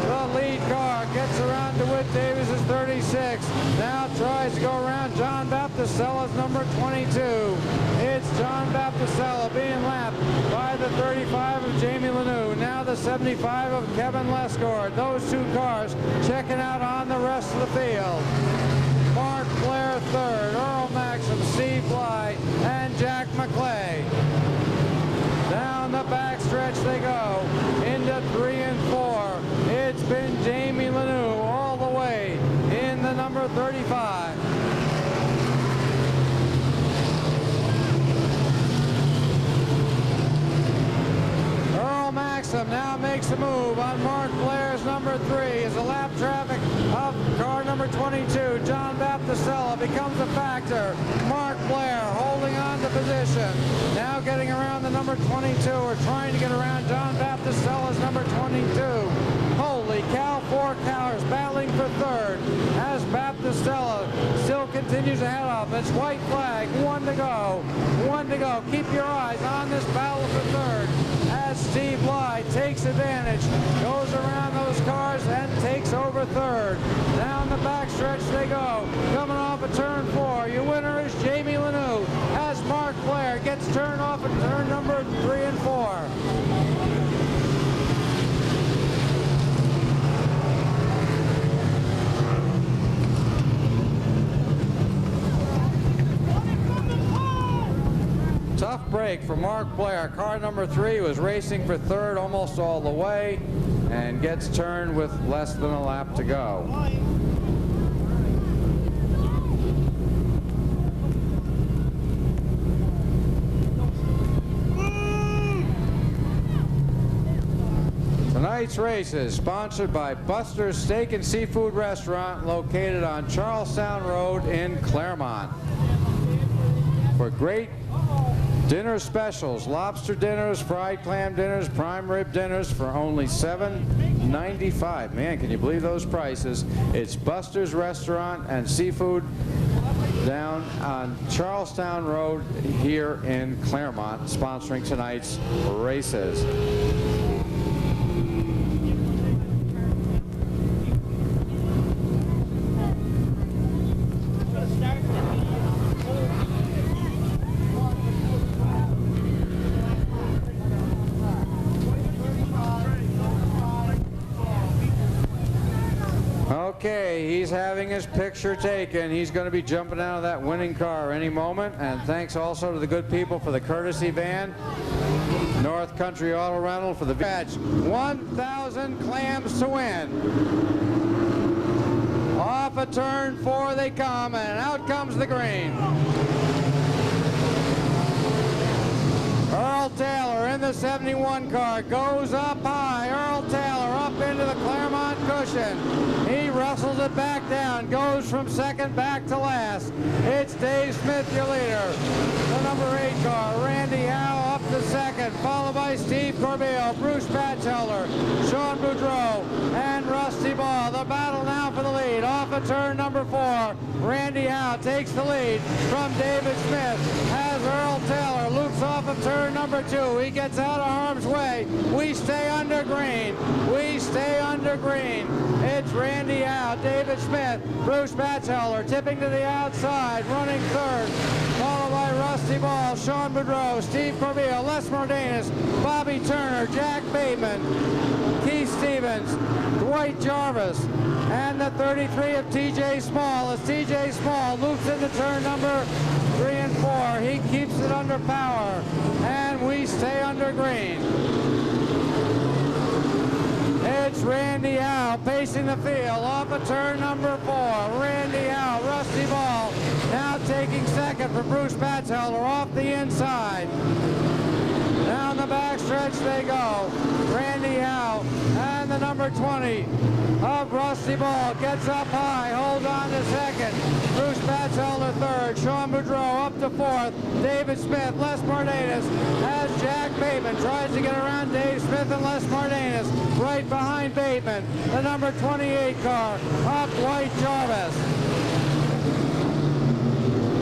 The lead car gets around DeWitt Davis's 36. Now tries to go around John Baptistella's number 22. It's John Baptistella being lapped by the 35 of Jamie Lanou. Now the 75 of Kevin Lesgord. Those 2 cars checking out on the rest of the field. Mark Blair 3rd, Earl Maxim, Steve Bly, and Jack McClay. Down the backstretch they go, into 3 and 4. It's been Jamie Lanou all the way in the number 35. Earl Maxim now makes a move on Mark Blair's number 3 as the lap traffic of car number 22, John Baptistella, becomes a factor. Mark Blair holding on to position. Now getting around the number 22, or trying to get around John Baptistella's number 22. Holy cow, 4 cars battling for 3rd as Baptistella still continues ahead of them. It's white flag, 1 to go. 1 to go. Keep your eyes on this battle for 3rd as Steve Bly takes advantage, goes around those cars and takes over 3rd. Down the backstretch they go, coming off of turn 4. Your winner is Jamie Lanou as Mark Blair gets turned off at turn number 3 and 4. Tough break for Mark Blair. Car number 3 was racing for 3rd almost all the way and gets turned with less than a lap to go. Tonight's race is sponsored by Buster's Steak and Seafood Restaurant located on Charlestown Road in Claremont. For great Dinner specials, lobster dinners, fried clam dinners, prime rib dinners for only $7.95. Man, can you believe those prices? It's Buster's Restaurant and Seafood down on Charlestown Road here in Claremont, sponsoring tonight's races. Okay, he's having his picture taken. He's going to be jumping out of that winning car any moment. And thanks also to the good people for the courtesy van, North Country Auto Rental, for the badge. 1,000 clams to win. Off a turn 4 they come, and out comes the green. Earl Taylor in the 71 car goes up high. Earl Taylor up into the Claremont cushion. He wrestles it back down, goes from second back to last. It's Dave Smith, your leader. The number 8 car, Randy Howe, up to second, followed by Steve Corbeil, Bruce Batchelder, Sean Bodreau, and Rusty Ball. The battle now for the lead. Off of turn number 4, Randy Howe takes the lead from David Smith as Earl Taylor loops off of turn number 2. He gets out of harm's way. We stay under green. We stay under green. It's Randy Howe, David Smith, Bruce Batchelder tipping to the outside, running third, followed by Rusty Ball, Sean Bodreau, Steve Corbeil, Les Mordanis, Bobby Turner, Jack Bateman, Keith Stevens, Dwight Jarvis, and the 33 of TJ Small as TJ Small loops into turn number 3 and 4. He keeps it under power, and we stay under green. It's Randy Howe pacing the field off of turn number 4. Randy Howe, Rusty Ball, now taking second for Bruce Batchelder off the inside. Down the backstretch they go. Randy Howe and the number 20 of Rusty Ball gets up high, holds on to second. Bruce Batchelder third, Sean Bodreau up to fourth, David Smith, Les Mordanis as Jack Bateman tries to get around Dave Smith and Les Mordanis. Right behind Bateman, the number 28 car of Dwight Jarvis.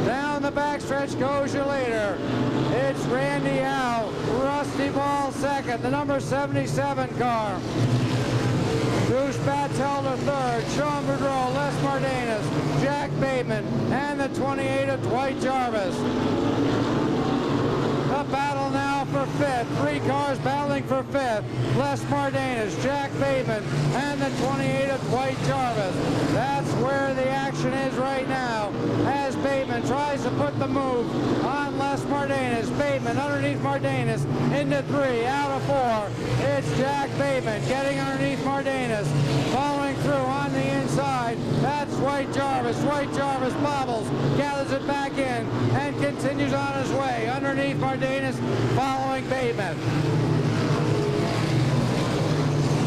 Down the backstretch goes your leader. It's Randy Howe, Rusty Ball second, the number 77 car. Bruce Batchelder third, Sean Bodreau, Les Mordanis, Jack Bateman, and the 28 of Dwight Jarvis. The battle now for fifth. 3 cars battling for fifth. Les Mordanis, Jack Bateman, and the 28 of Dwight Jarvis. That's where the action is right now as Bateman tries to put the move on Les Mordanis. Bateman underneath Mordanis into 3, out of 4. It's Jack Bateman getting underneath Mordanis. Following through on the inside. That's Dwight Jarvis. Dwight Jarvis bobbles, gathers it back in, and continues on his way underneath Mordanis, following Bateman.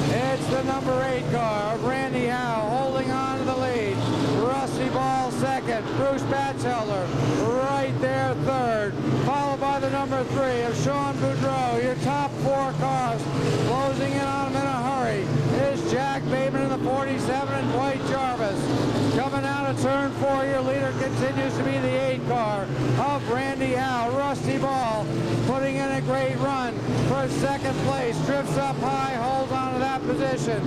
It's the number 8 car of Randy Howe holding on to the lead. Rusty Ball second, Bruce Batchelder right there third, followed by the number 3 of Sean Bodreau. Your top 4 cars closing in on him in a hurry is Jack Bateman in the 47 and Dwight Jarvis. Coming out of turn 4, your leader continues to be the 8 car of Randy Howe. Rusty Ball putting in a great run for second place. Drifts up high, holds on to that position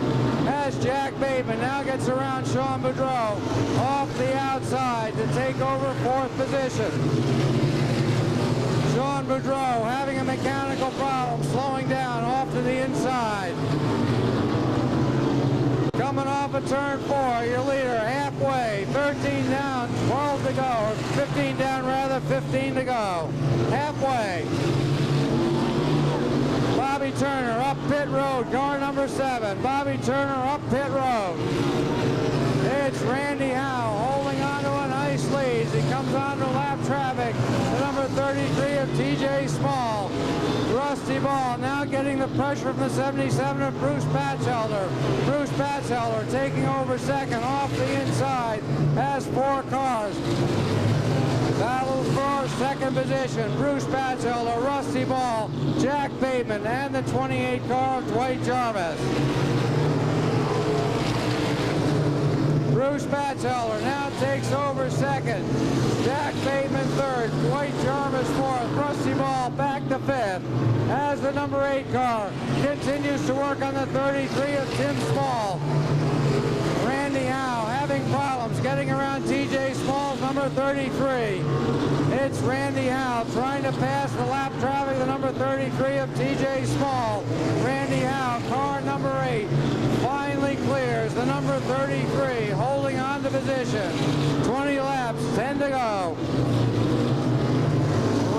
as Jack Bateman now gets around Sean Bodreau off the outside to take over 4th position. Sean Bodreau having a mechanical problem, slowing down off to the inside. Coming off of turn 4, your leader halfway, 13 down, 12 to go, or 15 down rather, 15 to go. Halfway. Bobby Turner up pit road, car number 7. Bobby Turner up pit road. It's Randy Howe holding on to a nice lead. He comes on to lap traffic. The number 33 of TJ Small. Rusty Ball now getting the pressure from the 77 of Bruce Batchelder. Bruce Batchelder taking over second off the inside. Has 4 cars. Battle for second position, Bruce Batchelder, Rusty Ball, Jack Bateman, and the 28 car of Dwight Jarvis. Bruce Batchelder now takes over second. Jack Bateman third, Dwight Jarvis fourth, Rusty Ball back to fifth. As the number 8 car continues to work on the 33 of Tim Small. Randy Howe having problems getting around TJ Small's number 33. It's Randy Howe trying to pass the lap traffic, the number 33 of TJ Small. Randy Howe, car number 8, finally clears the number 33, holding on to position. 20 laps, 10 to go.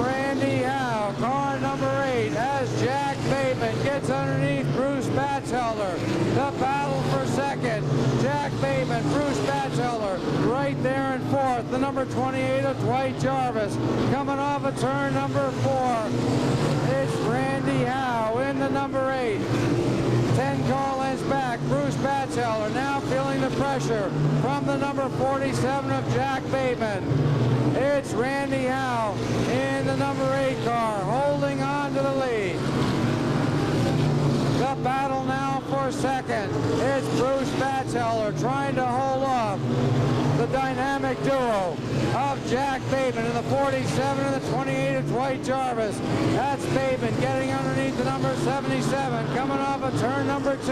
Randy Howe, car number 8, as Jack Bateman gets underneath Bruce Batchelder. The battle for second. Jack Bateman, Bruce Batchelder, right there in fourth. The number 28 of Dwight Jarvis, coming off of turn number 4. It's Randy Howe in the number 8. 10 car lengths back, Bruce Batchelder now feeling the pressure from the number 47 of Jack Bateman. It's Randy Howe in the number 8 car, holding on to the lead. The battle now for second. It's Bruce Batchelder trying to hold off the dynamic duo of Jack Bateman in the 47 and the 28 of Dwight Jarvis. That's Bateman getting underneath the number 77, coming off of turn number 2.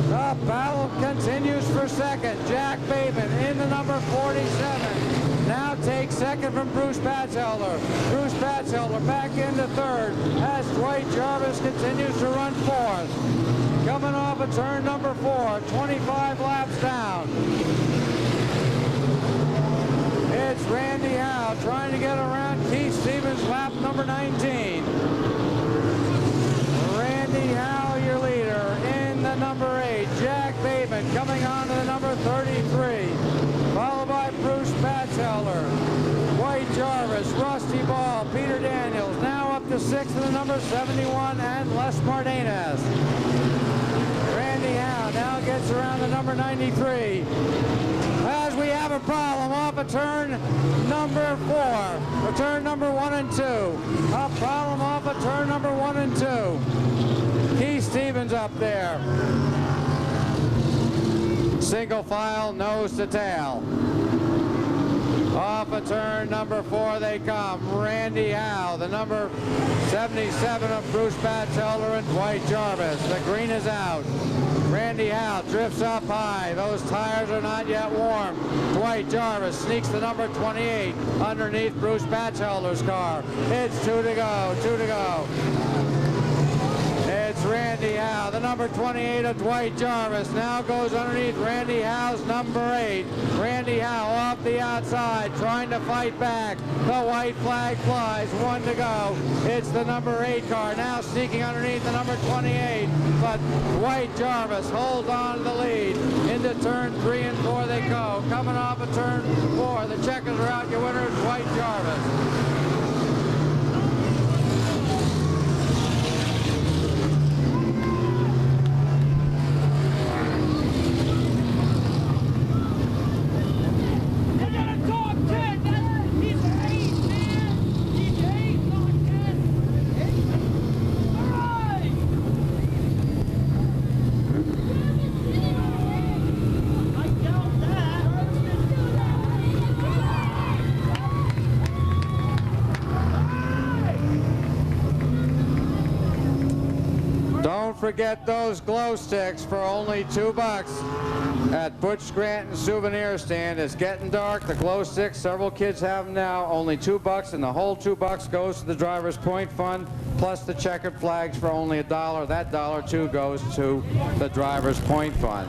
The battle continues for second. Jack Bateman in the number 47. Now takes second from Bruce Batchelder. Bruce Batchelder back into third as Dwight Jarvis continues to run fourth. Coming off of turn number 4, 25 laps down. It's Randy Howe trying to get around Keith Stevens, lap number 19. Randy Howe, your leader, in the number 8. Jack Bateman coming on to the number 33. Followed by Bruce Batchelder, Dwight Jarvis, Rusty Ball, Peter Daniels, now up to 6th in the number 71, and Les Martinez. Randy Howe now gets around the number 93. As we have a problem off of turn number 4, or turn number 1 and 2. A problem off of turn number 1 and 2. Keith Stevens up there. Single file, nose to tail. Off of turn number 4 they come. Randy Howe, the number 77 of Bruce Batchelder and Dwight Jarvis. The green is out. Randy Howe drifts up high. Those tires are not yet warm. Dwight Jarvis sneaks the number 28 underneath Bruce Batchelder's car. It's 2 to go, 2 to go. It's Randy Howe, the number 28 of Dwight Jarvis, now goes underneath Randy Howe's number 8. Randy Howe off the outside, trying to fight back. The white flag flies, 1 to go. It's the number 8 car, now sneaking underneath the number 28, but Dwight Jarvis holds on to the lead. Into turn 3 and 4 they go. Coming off of turn 4, the checkers are out. Your winner, Dwight Jarvis. Don't forget those glow sticks for only $2 at Butch Scranton Souvenir Stand. It's getting dark. The glow sticks, several kids have them now. Only $2, and the whole $2 goes to the Driver's Point Fund, plus the checkered flags for only $1. That $1 too goes to the Driver's Point Fund.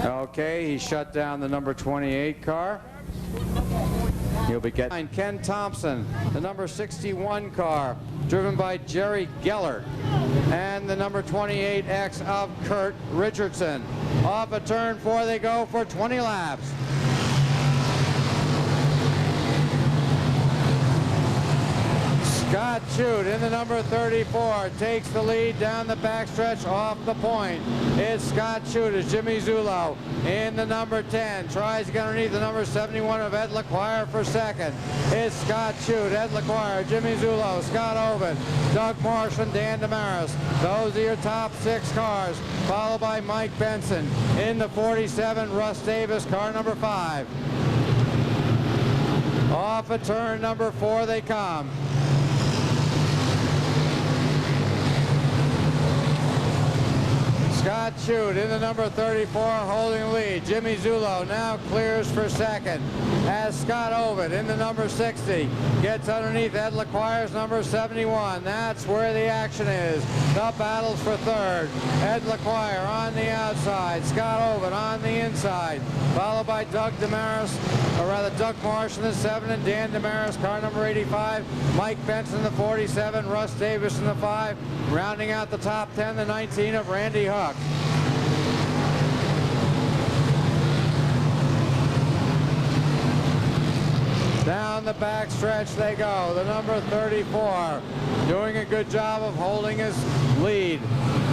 Okay, he shut down the number 28 car. He'll be getting Ken Thompson, the number 61 car, driven by Jerry Gellert, and the number 28X of Kurt Richardson. Off of turn 4 they go for 20 laps. Scott Chute in the number 34 takes the lead down the backstretch off the point. It's Scott Chute as Jimmy Zulo in the number 10. Tries to get underneath the number 71 of Ed LaQuire for second. It's Scott Chute, Ed LaQuire, Jimmy Zulo, Scott Ovid, Doug Marsh, and Dan Damaris. Those are your top 6 cars, followed by Mike Benson in the 47, Russ Davis, car number 5. Off of turn number 4 they come. Scott Chute in the number 34 holding the lead. Jimmy Zulo now clears for second as Scott Ovid in the number 60 gets underneath Ed LaQuire's number 71. That's where the action is. The battles for third. Ed LaQuire on the outside. Scott Ovid on the inside. Followed by Doug Damaris, or rather Doug Marsh in the 7 and Dan Damaris, car number 85. Mike Benson in the 47. Russ Davis in the 5. Rounding out the top 10, the 19 of Randy Huck. Down the back stretch they go. The number 34 doing a good job of holding his lead.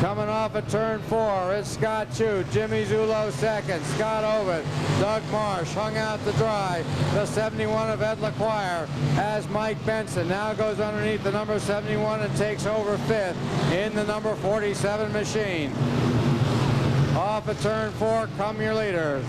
Coming off of turn 4, it's Scott Chute, Jimmy Zulo second, Scott Ovid, Doug Marsh hung out to dry. The 71 of Ed LaQuire as Mike Benson now goes underneath the number 71 and takes over 5th in the number 47 machine. Off of turn 4 come your leaders.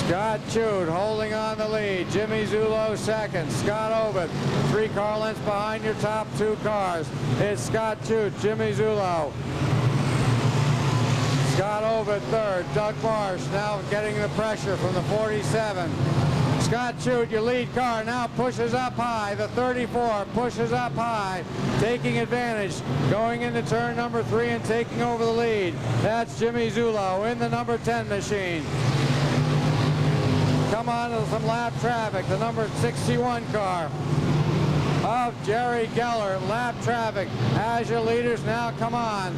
Scott Chute holding on the lead. Jimmy Zulo second. Scott Ovid 3 car lengths behind your top 2 cars. It's Scott Chute, Jimmy Zulo. Scott Ovid third. Doug Marsh now getting the pressure from the 47. Scott Chute, your lead car, now pushes up high. The 34 pushes up high, taking advantage, going into turn number 3 and taking over the lead. That's Jimmy Zulo in the number 10 machine. Come on to some lap traffic. The number 61 car of Jerry Geller. Lap traffic as your leaders now come on.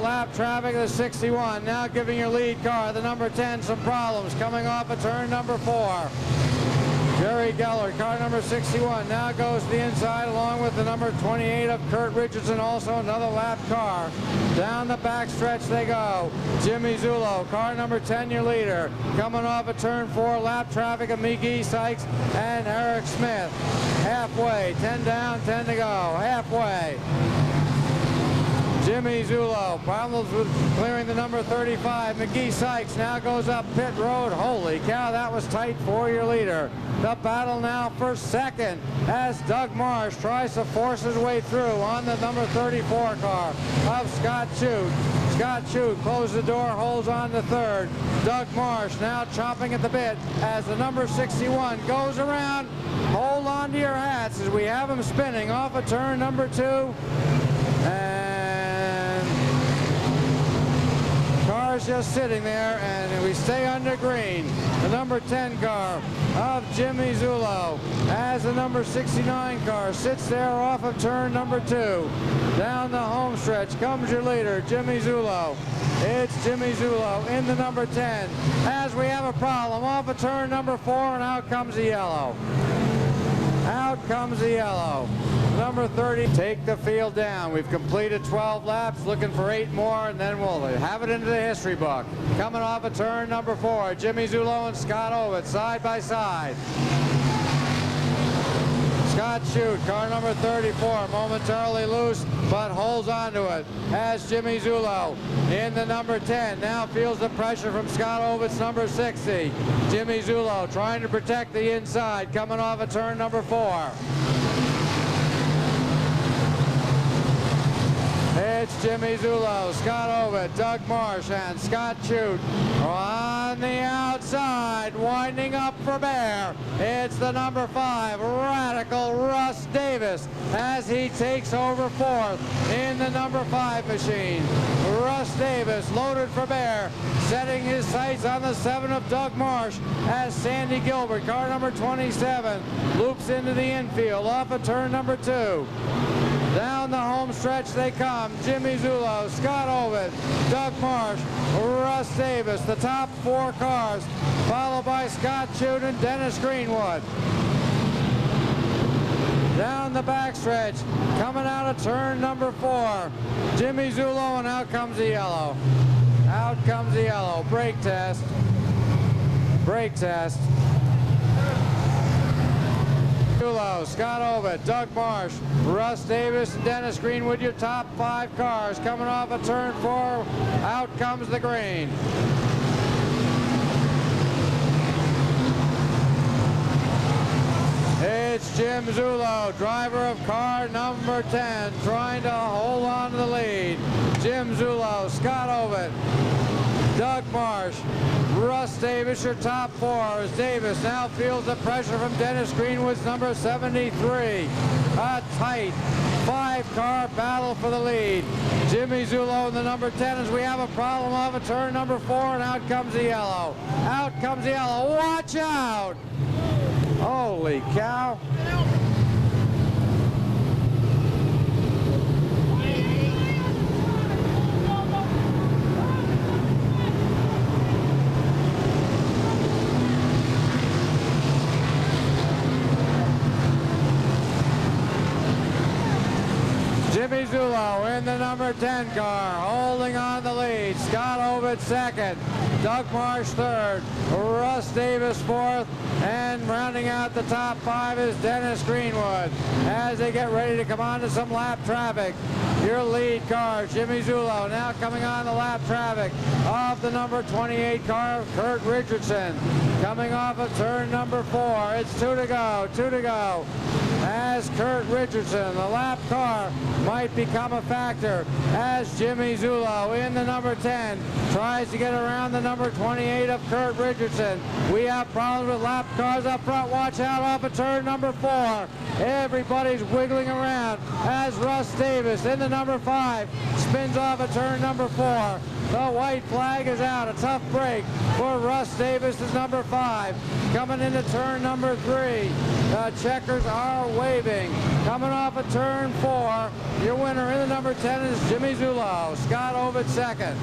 Lap traffic of the 61 now giving your lead car, the number 10, some problems coming off of turn number 4. Jerry Geller, car number 61, now goes to the inside along with the number 28 of Kurt Richardson, also another lap car. Down the back stretch they go. Jimmy Zulo, car number 10, your leader. Coming off of turn 4, lap traffic of McGee Sykes and Eric Smith. Halfway, 10 down, 10 to go, halfway. Jimmy Zulo, problems with clearing the number 35. McGee Sykes now goes up pit road. Holy cow, that was tight for your leader. The battle now for second as Doug Marsh tries to force his way through on the number 34 car of Scott Chute. Scott Chute closes the door, holds on to third. Doug Marsh now chomping at the bit as the number 61 goes around. Hold on to your hats as we have him spinning off of turn number 2. And car's just sitting there, and we stay under green. The number 10 car of Jimmy Zulo as the number 69 car sits there off of turn number 2. Down the home stretch comes your leader, Jimmy Zulo. It's Jimmy Zulo in the number 10 as we have a problem off of turn number 4, and out comes the yellow. Out comes the yellow. Number 30, take the field down. We've completed 12 laps, looking for 8 more, and then we'll have it into the history book. Coming off of turn number 4, Jimmy Zulo and Scott Ovid side by side. Scott Chute, car number 34, momentarily loose, but holds on to it as Jimmy Zulo in the number 10. Now feels the pressure from Scott Ovid's number 60. Jimmy Zulo trying to protect the inside, coming off of turn number 4. It's Jimmy Zulo, Scott Ovid, Doug Marsh, and Scott Chute on the outside, winding up for Bear. It's the number 5, Radical Russ Davis, as he takes over 4th in the number 5 machine. Russ Davis loaded for Bear, setting his sights on the 7 of Doug Marsh as Sandy Gilbert, car number 27, loops into the infield off of turn number 2. Down the home stretch they come. Jimmy Zulo, Scott Ovid, Doug Marsh, Russ Davis, the top 4 cars, followed by Scott Chute and Dennis Greenwood. Down the backstretch, coming out of turn number 4, Jimmy Zulo, and out comes the yellow. Out comes the yellow. Brake test. Brake test. Zulo, Scott Ovid, Doug Marsh, Russ Davis, and Dennis Greenwood, your top 5 cars. Coming off of turn 4, out comes the green. It's Jim Zulo, driver of car number 10, trying to hold on to the lead. Jim Zulo, Scott Ovid, Doug Marsh, Russ Davis, your top 4, as Davis now feels the pressure from Dennis Greenwood's number 73. A tight 5-car battle for the lead. Jimmy Zulo in the number 10 as we have a problem off of turn number 4, and out comes the yellow. Out comes the yellow. Watch out! Holy cow. Jimmy Zulo in the number 10 car, holding on the lead. Scott Ovid second, Doug Marsh third, Russ Davis fourth, and rounding out the top 5 is Dennis Greenwood. As they get ready to come on to some lap traffic, your lead car, Jimmy Zulo, now coming on the lap traffic off the number 28 car, Kurt Richardson. Coming off of turn number 4, it's 2 to go, 2 to go. As Kurt Richardson, the lap car, might become a factor as Jimmy Zulo in the number 10 tries to get around the number 28 of Kurt Richardson. We have problems with lap cars up front. Watch out off of turn number 4. Everybody's wiggling around as Russ Davis in the number 5 spins off of turn number 4. The white flag is out. A tough break for Russ Davis is number 5. Coming into turn number 3. The checkers are waving. Coming off of turn 4. Your winner in the number 10 is Jimmy Zulo. Scott Ovid second.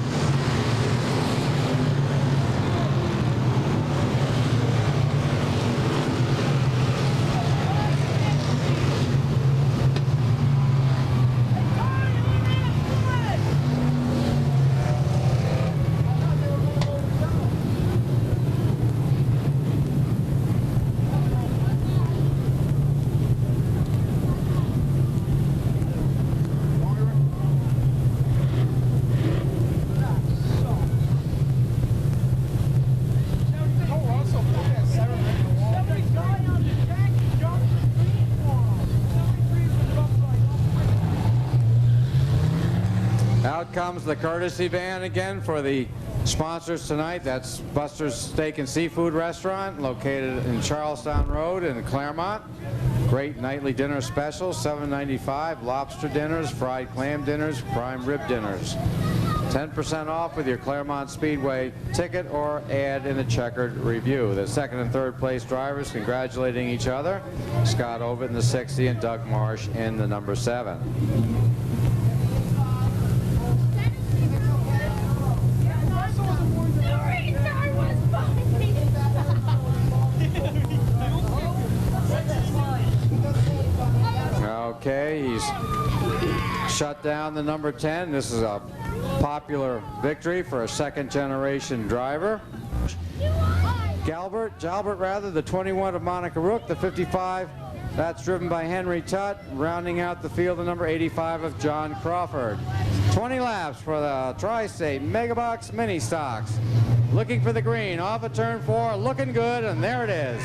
Out comes the courtesy van again for the sponsors tonight. That's Buster's Steak and Seafood Restaurant located in Charlestown Road in Claremont. Great nightly dinner specials, $7.95, lobster dinners, fried clam dinners, prime rib dinners. 10% off with your Claremont Speedway ticket or ad in the checkered review. The second and third place drivers congratulating each other. Scott Ovid in the 60 and Doug Marsh in the number 7. Okay, he's shut down the number 10. This is a popular victory for a second-generation driver. Jalbert rather, the 21 of Monica Rook, the 55, that's driven by Henry Tutt, rounding out the field, the number 85 of John Crawford. 20 laps for the Tri-State Megabox Mini Stocks. Looking for the green, off of turn 4, looking good, and there it is.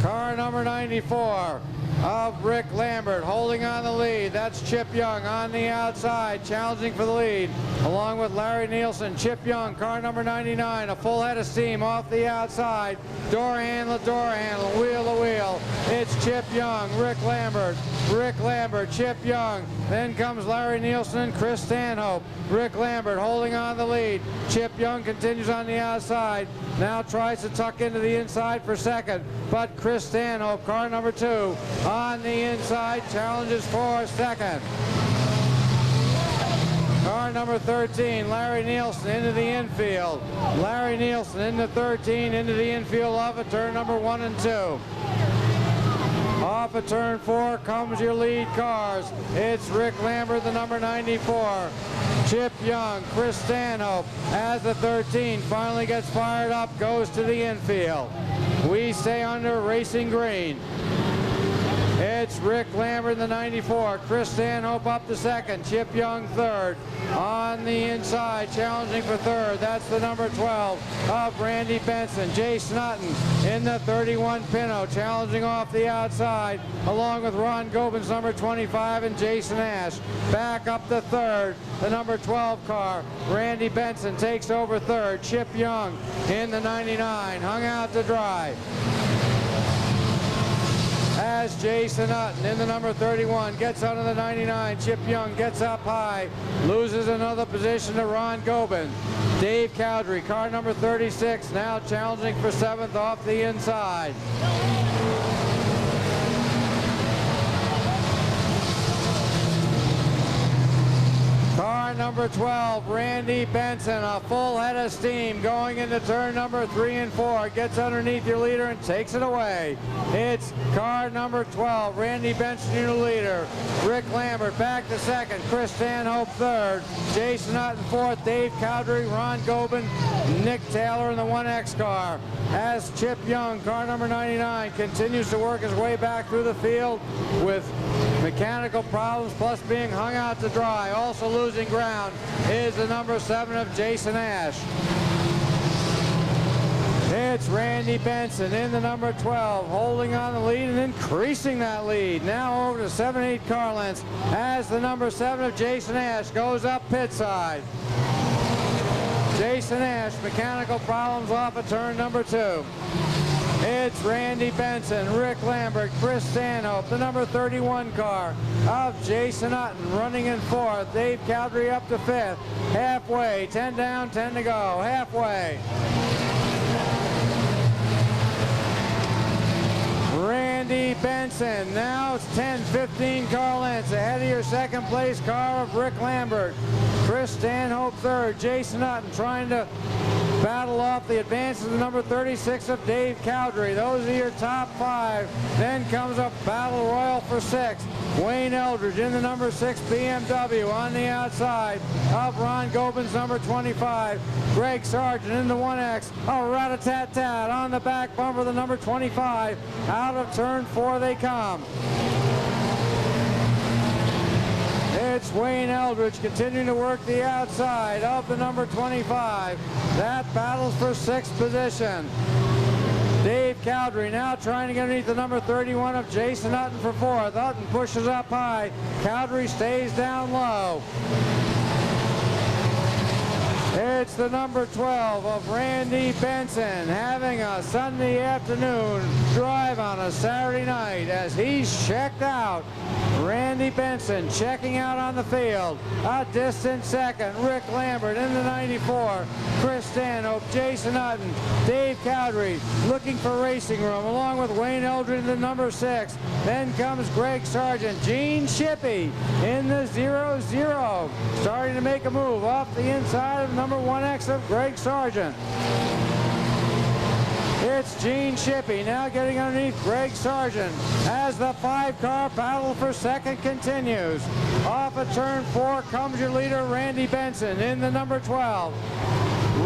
Car number 94 of Rick Lambert holding on the lead. That's Chip Young on the outside, challenging for the lead. along with Larry Nielsen, Chip Young, car number 99, a full head of steam off the outside. Door handle, wheel to wheel. It's Chip Young, Rick Lambert, Chip Young. Then comes Larry Nielsen and Chris Stanhope. Rick Lambert holding on the lead. Chip Young continues on the outside. Now tries to tuck into the inside for second, but Chris Stanhope, car number 2, on the inside, challenges for second. Car number 13, Larry Nielsen into the infield. Larry Nielsen into 13, into the infield off of turn number 1 and 2. Off of turn 4 comes your lead cars. It's Rick Lambert, the number 94. Chip Young, Chris Stanhope, as the 13 finally gets fired up, goes to the infield. We stay under racing green. It's Rick Lambert, the 94. Chris Stanhope up to second. Chip Young third. On the inside, challenging for third. That's the number 12 of Randy Benson. Jason Hutton in the 31 Pinto, challenging off the outside, along with Ron Gobin's number 25 and Jason Ash. Back up to third, the number 12 car. Randy Benson takes over third. Chip Young in the 99, hung out to dry. As Jason Hutton in the number 31 gets under the 99, Chip Young gets up high, loses another position to Ron Gobin. Dave Cowdery, car number 36, now challenging for 7th off the inside. Car number 12, Randy Benson, a full head of steam going into turn number 3 and 4. Gets underneath your leader and takes it away. It's car number 12, Randy Benson, your leader. Rick Lambert back to second. Chris Stanhope third. Jason Hutton fourth. Dave Cowdery, Ron Gobin, Nick Taylor in the 1X car. As Chip Young, car number 99, continues to work his way back through the field with mechanical problems plus being hung out to dry. Also losing ground is the number 7 of Jason Ash. It's Randy Benson in the number 12, holding on the lead and increasing that lead. Now over to 7-8 car lengths as the number 7 of Jason Ash goes up pit side. Jason Ash, mechanical problems off of turn number 2. It's Randy Benson, Rick Lambert, Chris Stanhope, the number 31 car of Jason Hutton running in 4th. Dave Cowdery up to 5th. Halfway, 10 down, 10 to go. Halfway. Randy Benson, now it's 10-15 car lengths ahead of your second place car of Rick Lambert. Chris Stanhope third. Jason Hutton trying to battle off the advances of the number 36 of Dave Cowdery. Those are your top 5. Then comes a battle royal for 6th. Wayne Eldridge in the number 6 BMW on the outside of Ron Gobin's number 25. Greg Sargent in the 1X. A rat-a-tat-tat on the back bumper, the number 25. Out of turn 4 they come. It's Wayne Eldridge continuing to work the outside of the number 25. That battles for 6th position. Dave Cowdery now trying to get underneath the number 31 of Jason Hutton for 4th. Hutton pushes up high. Cowdery stays down low. It's the number 12 of Randy Benson having a Sunday afternoon drive on a Saturday night as he's checked out. Randy Benson checking out on the field. A distant second. Rick Lambert in the 94. Chris Stanhope, Jason Hutton, Dave Cowdery looking for racing room along with Wayne Eldridge in the number 6. Then comes Greg Sargent. Gene Shippey in the 0-0. Starting to make a move off the inside of number 1X of Greg Sargent. It's Gene Shippey now getting underneath Greg Sargent as the 5-car battle for 2nd continues. Off of turn 4 comes your leader, Randy Benson, in the number 12.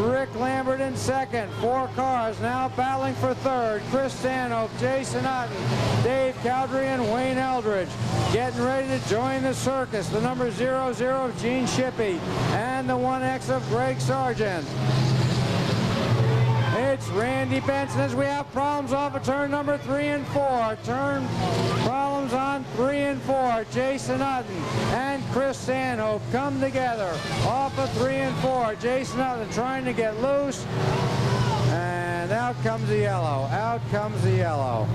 Rick Lambert in 2nd. 4 cars now battling for 3rd. Chris Stanhope, Jason Hutton, Dave Cowdery, and Wayne Eldridge getting ready to join the circus. The number 00 of Gene Shippey and the 1X of Greg Sargent. It's Randy Benson as we have problems off of turn number 3 and 4. Turn problems on 3 and 4. Jason Hutton and Chris Stanhope come together off of 3 and 4. Jason Hutton trying to get loose. And out comes the yellow. Out comes the yellow.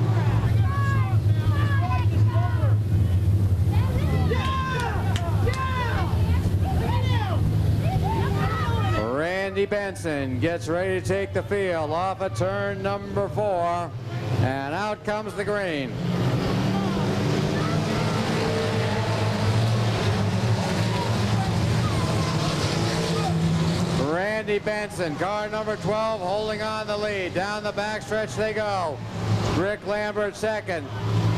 Randy Benson gets ready to take the field off of turn number 4, and out comes the green. Randy Benson, car number 12, holding on the lead. Down the backstretch they go. Rick Lambert second.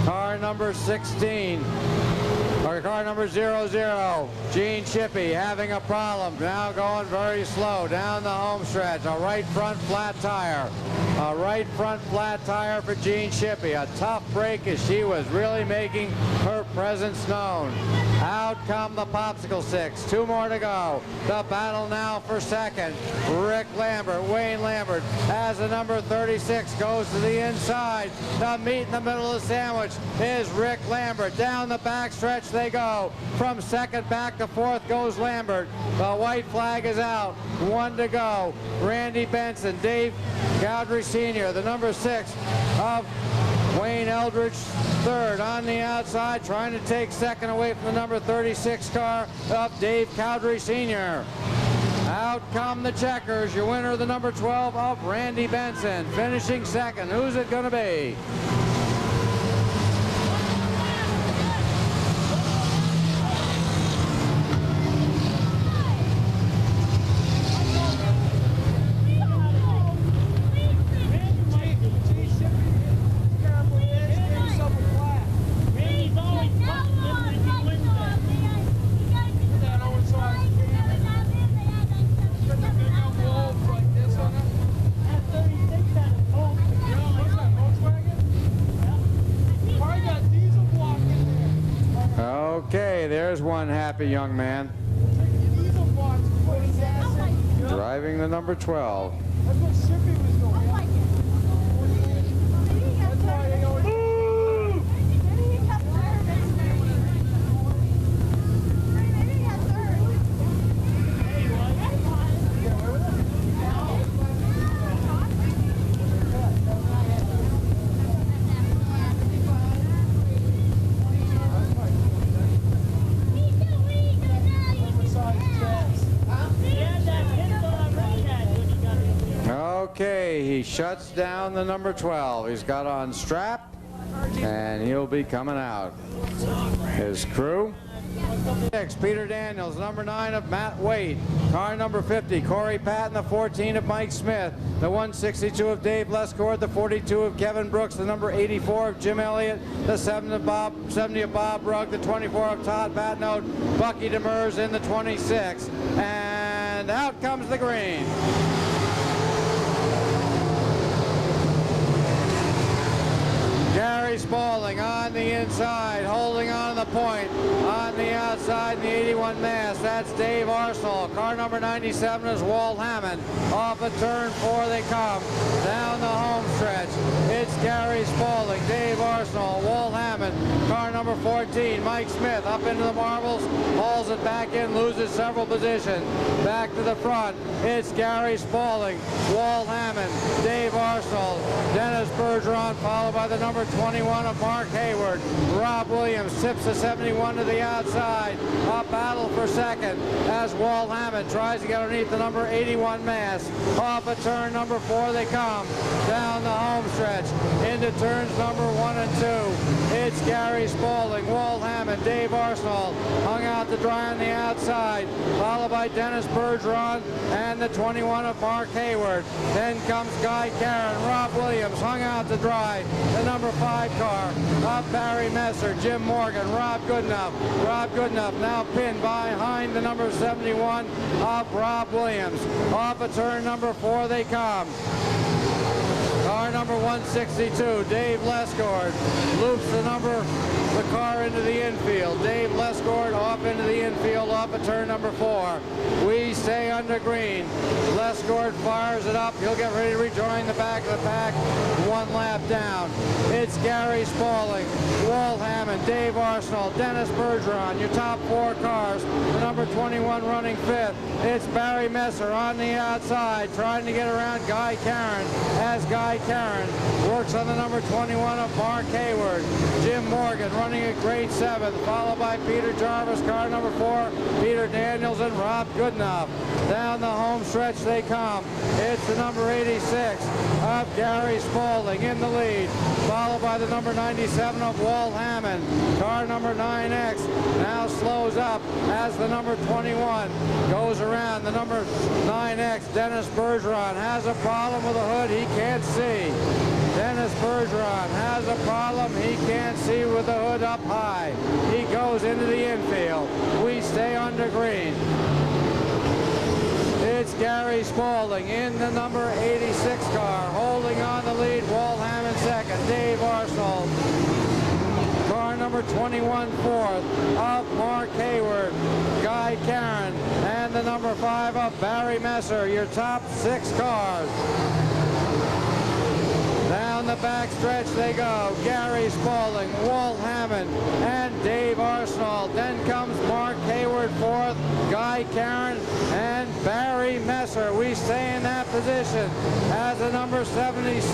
Car number 16. Or car number 00, Gene Shippey having a problem. Now going very slow down the home stretch. A right front flat tire. A right front flat tire for Gene Shippey. A tough break as she was really making her presence known. Out come the popsicle sticks. 2 more to go. The battle now for second. Rick Lambert, Wayne Lambert, as the number 36 goes to the inside. The meat in the middle of the sandwich is Rick Lambert. Down the backstretch they go. From second back to fourth goes Lambert. The white flag is out. 1 to go. Randy Benson, Dave Cowdery Sr., the number 6 of Wayne Eldridge, third on the outside, trying to take second away from the number 36 car of Dave Cowdery Sr. Out come the checkers. Your winner, the number 12 of Randy Benson. Finishing second. Who's it going to be? Okay, there's one happy young man. Driving the number 12. That's what Shippey was doing. Okay, he shuts down the number 12. He's got on strap, and he'll be coming out. His crew. 6, Peter Daniels, number 9 of Matt Waite. Car number 50, Corey Patton, the 14 of Mike Smith. The 162 of Dave Lescord, the 42 of Kevin Brooks, the number 84 of Jim Elliott, the 70 of Bob Rugg, the 24 of Todd Batnote, Bucky Demers in the 26. And out comes the green. Gary Spaulding on the inside, holding on to the point. On the outside in the 81 mass, that's Dave Arsenal. Car number 97 is Walt Hammond. Off of turn 4 they come. Down the home stretch, it's Gary Spaulding, Dave Arsenal, Walt Hammond. Car number 14, Mike Smith, up into the marbles, hauls it back in, loses several positions. Back to the front, it's Gary Spaulding, Walt Hammond, Dave Arsenal, Dennis Bergeron, followed by the number 21 of Mark Hayward. Rob Williams tips the 71 to the outside. A battle for second as Walt Hammond tries to get underneath the number 81 mass. Off of turn number 4 they come. Down the home stretch into turns number 1 and 2. It's Gary Spaulding, Walt Hammond, Dave Arsenal hung out to dry on the outside, followed by Dennis Bergeron and the 21 of Mark Hayward. Then comes Guy Caron, Rob Williams hung out to dry. The number 5 car of Barry Messer, Jim Morgan, Rob Goodenough. Rob Goodenough now pinned behind the number 71 of Rob Williams. Off of turn number 4 they come. Car number 162, Dave Lescord, loops the car into the infield. Dave Lescord off into the infield off of turn number 4. We stay under green. Lesgord fires it up. He'll get ready to rejoin the back of the pack. One lap down. It's Gary Spaulding, Walt Hammond, Dave Arsenal, Dennis Bergeron, your top 4 cars. The number 21 running 5th. It's Barry Messer on the outside, trying to get around Guy Caron, as Guy Caron works on the number 21 of Mark Hayward. Jim Morgan running a great 7th, followed by Peter Jarvis, car number 4, Peter Daniels and Rob Goodenough. Down the home stretch they come. It's the number 86 of Gary Spaulding in the lead, followed by the number 97 of Walt Hammond. Car number 9X now slows up as the number 21 goes around. The number 9X, Dennis Bergeron, has a problem with the hood. He can't see. Dennis Bergeron has a problem. He can't see with the hood up high. He goes into the infield. We stay under green. It's Gary Spaulding in the number 86 car, holding on the lead. Walt Hammond second, Dave Arsenal. Car number 21 fourth of Mark Hayward, Guy Caron, and the number 5 of Barry Messer, your top 6 cars. Down the back stretch they go. Gary Spaulding, Walt Hammond, and Dave Arsenal. Then comes Mark Hayward fourth, Guy Caron, and Barry Messer. We stay in that position as the number 76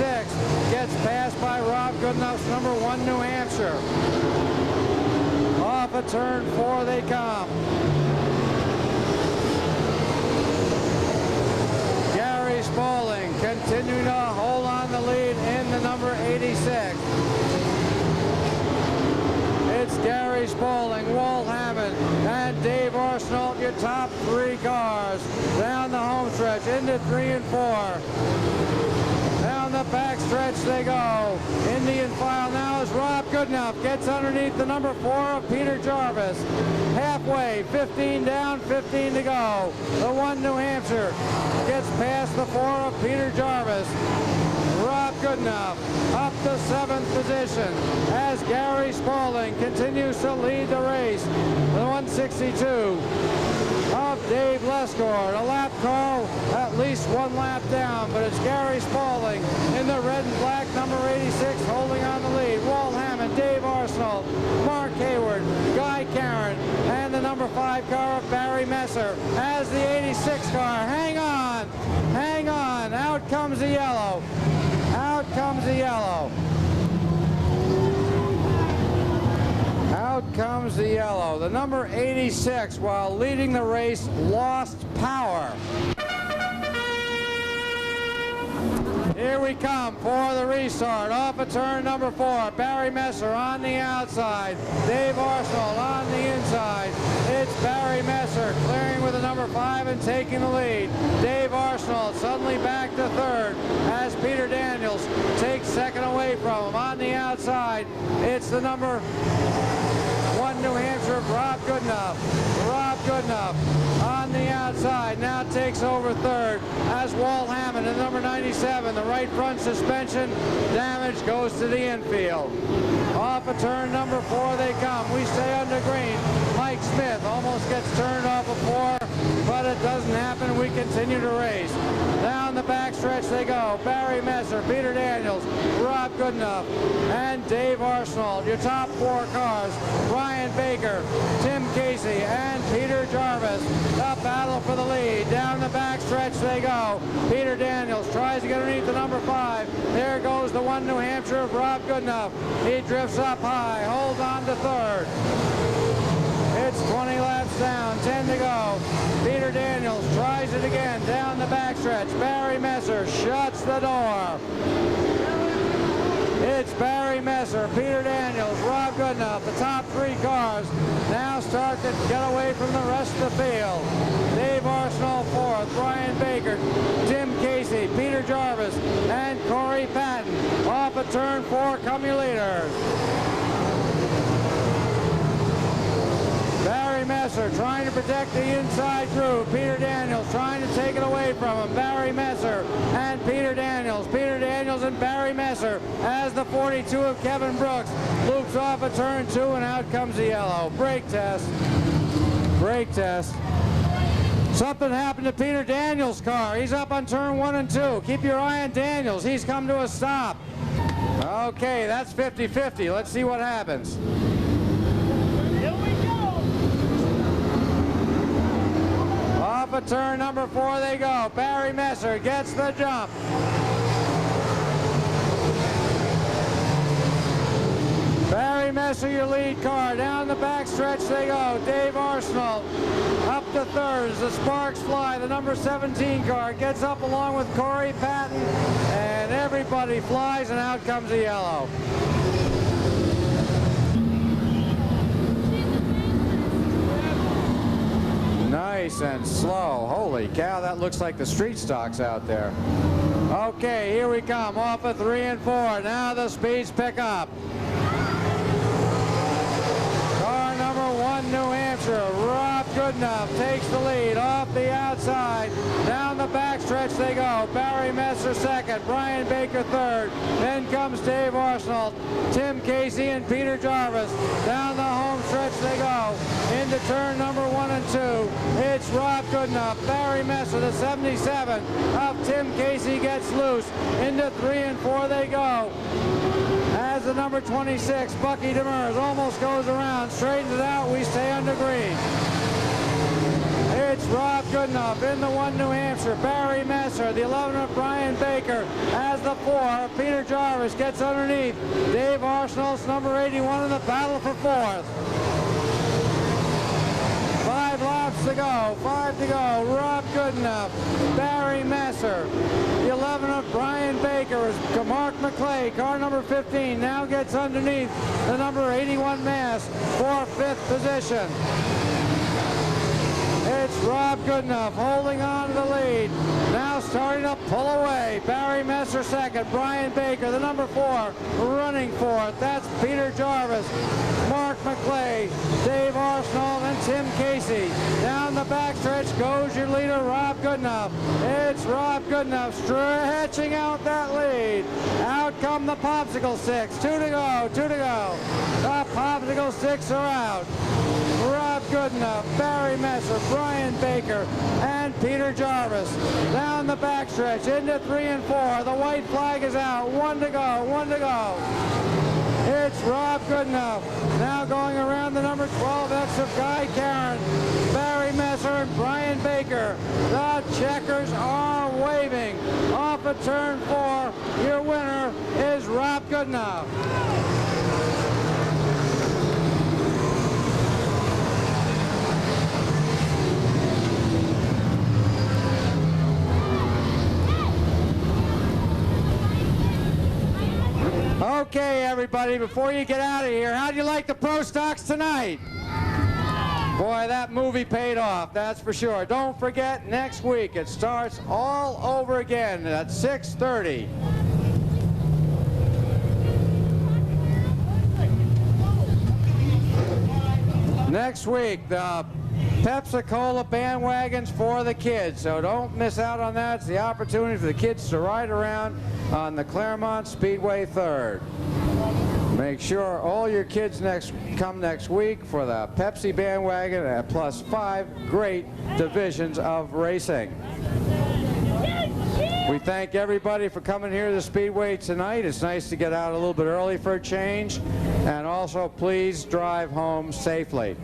gets passed by Rob Goodenough's number 1 New Hampshire. Off of turn 4 they come. Gary Spaulding continuing to hold on the lead in the number 86. It's Gary Spaulding, Walt Hammond, and Dave Arsenal, your top 3 cars. Down the home stretch into 3 and 4. Down the back stretch they go. Indian file now as Rob Goodenough gets underneath the number 4 of Peter Jarvis. Halfway, 15 down, 15 to go. The 1 New Hampshire gets past the 4 of Peter Jarvis. Rob Goodenough up to 7th position as Gary Spaulding continues to lead the race. The 162 of Dave Lesgord. A lap call, at least 1 lap down, but it's Gary Spaulding in the red and black number 86 holding on the lead. Walt Hammond, Dave Arsenal, Mark Hayward, Guy Caron, and the number 5 car of Barry Messer as the 86 car. Hang on, hang on, out comes the yellow. Out comes the yellow. Out comes the yellow. The number 86, while leading the race, lost power. Here we come for the restart. Off of turn number 4. Barry Messer on the outside. Dave Arsenal on the inside. It's Barry Messer clearing with the number 5 and taking the lead. Dave Arsenal suddenly back to 3rd as Peter Daniels takes 2nd away from him. On the outside, it's the number 1 New Hampshire, Rob Goodenough. Rob Goodenough on the outside now takes over 3rd as Walt Hammond in number 97. The right front suspension damage goes to the infield. Off of turn number 4 they come. We stay under green. Mike Smith almost gets turned off of 4, but it doesn't happen. We continue to race. Down the back stretch they go. Barry Messer, Peter Daniels, Rob Goodenough, and Dave Arsenal. Your top 4 cars. Ryan Baker, Tim Casey, and Peter Jarvis. The battle for the lead. Down the back stretch they go. Peter Daniels tries to get underneath the number 5. There goes the 1 New Hampshire of Rob Goodenough. He drifts up high, holds on to 3rd. It's 20 laps down, 10 to go. Peter Daniels tries it again down the backstretch. Barry Messer shuts the door. It's Barry Messer, Peter Daniels, Rob Goodenough. The top 3 cars now start to get away from the rest of the field. Dave Arsenal 4th, Brian Baker, Tim Casey, Peter Jarvis, and Corey Patton. Off of turn 4 come your leaders. Barry Messer trying to protect the inside groove. Peter Daniels trying to take it away from him. Barry Messer and Peter Daniels. Peter Daniels and Barry Messer as the 42 of Kevin Brooks loops off of turn 2 and out comes the yellow. Brake test. Brake test. Something happened to Peter Daniels' car. He's up on turn 1 and 2. Keep your eye on Daniels. He's come to a stop. Okay, that's 50-50. Let's see what happens. Here we go. Off of turn number 4 they go. Barry Messer gets the jump. Barry Messer, your lead car. Down the backstretch they go. Dave Arsenal up to third. The sparks fly. The number 17 car gets up along with Corey Patton, and everybody flies, and out comes the yellow. Nice and slow. Holy cow, that looks like the street stocks out there. Okay, here we come off of 3 and 4. Now the speeds pick up. Car number 1, New Hampshire, Rob Goodenough takes the lead off the outside. Down the backstretch they go. Barry Messer second, Brian Baker third. Then comes Dave Arsenal, Tim Casey, and Peter Jarvis. Down the home stretch they go. Into turn number 1 and 2. It's Rob Goodenough, Barry Messer, the 77 of Tim Casey gets loose. Into 3 and 4 they go. As the number 26, Bucky Demers, almost goes around, straightens it out, we stay under green. It's Rob Goodenough in the 1, New Hampshire, Barry Messer, the 11 of Brian Baker, as the 4, Peter Jarvis gets underneath. Dave Arsenal's number 81 in the battle for 4th. 5 laps to go, 5 to go. Rob Goodenough, Barry Messer, the 11 of Brian Baker is Mark McClay, car number 15, now gets underneath the number 81 Mass for 5th position. It's Rob Goodenough holding on to the lead. Now starting to pull away. Barry Messer second. Brian Baker, the number 4, running fourth. That's Peter Jarvis, Mark McClay, Dave Arsenal, and Tim Casey. Down the backstretch goes your leader, Rob Goodenough. It's Rob Goodenough stretching out that lead. Out come the Popsicle Sticks. 2 to go, 2 to go. The Popsicle Sticks are out. Rob Goodenough, Barry Messer, Brian Baker, and Peter Jarvis. Down the backstretch into 3 and 4. The white flag is out. 1 to go, 1 to go. It's Rob Goodenough. Now going around the number 12X of Guy Caron, Barry Messer, and Brian Baker. The checkers are waving. Off of turn 4, your winner is Rob Goodenough. Okay, everybody, before you get out of here, how'd you like the Pro Stocks tonight? Boy, that movie paid off, that's for sure. Don't forget, next week it starts all over again at 6:30. Next week, the Pepsi-Cola bandwagons for the kids, so don't miss out on that. It's the opportunity for the kids to ride around on the Claremont Speedway 3rd. Make sure all your kids come next week for the Pepsi bandwagon at plus 5 great divisions of racing. We thank everybody for coming here to the Speedway tonight. It's nice to get out a little bit early for a change. And also, please drive home safely.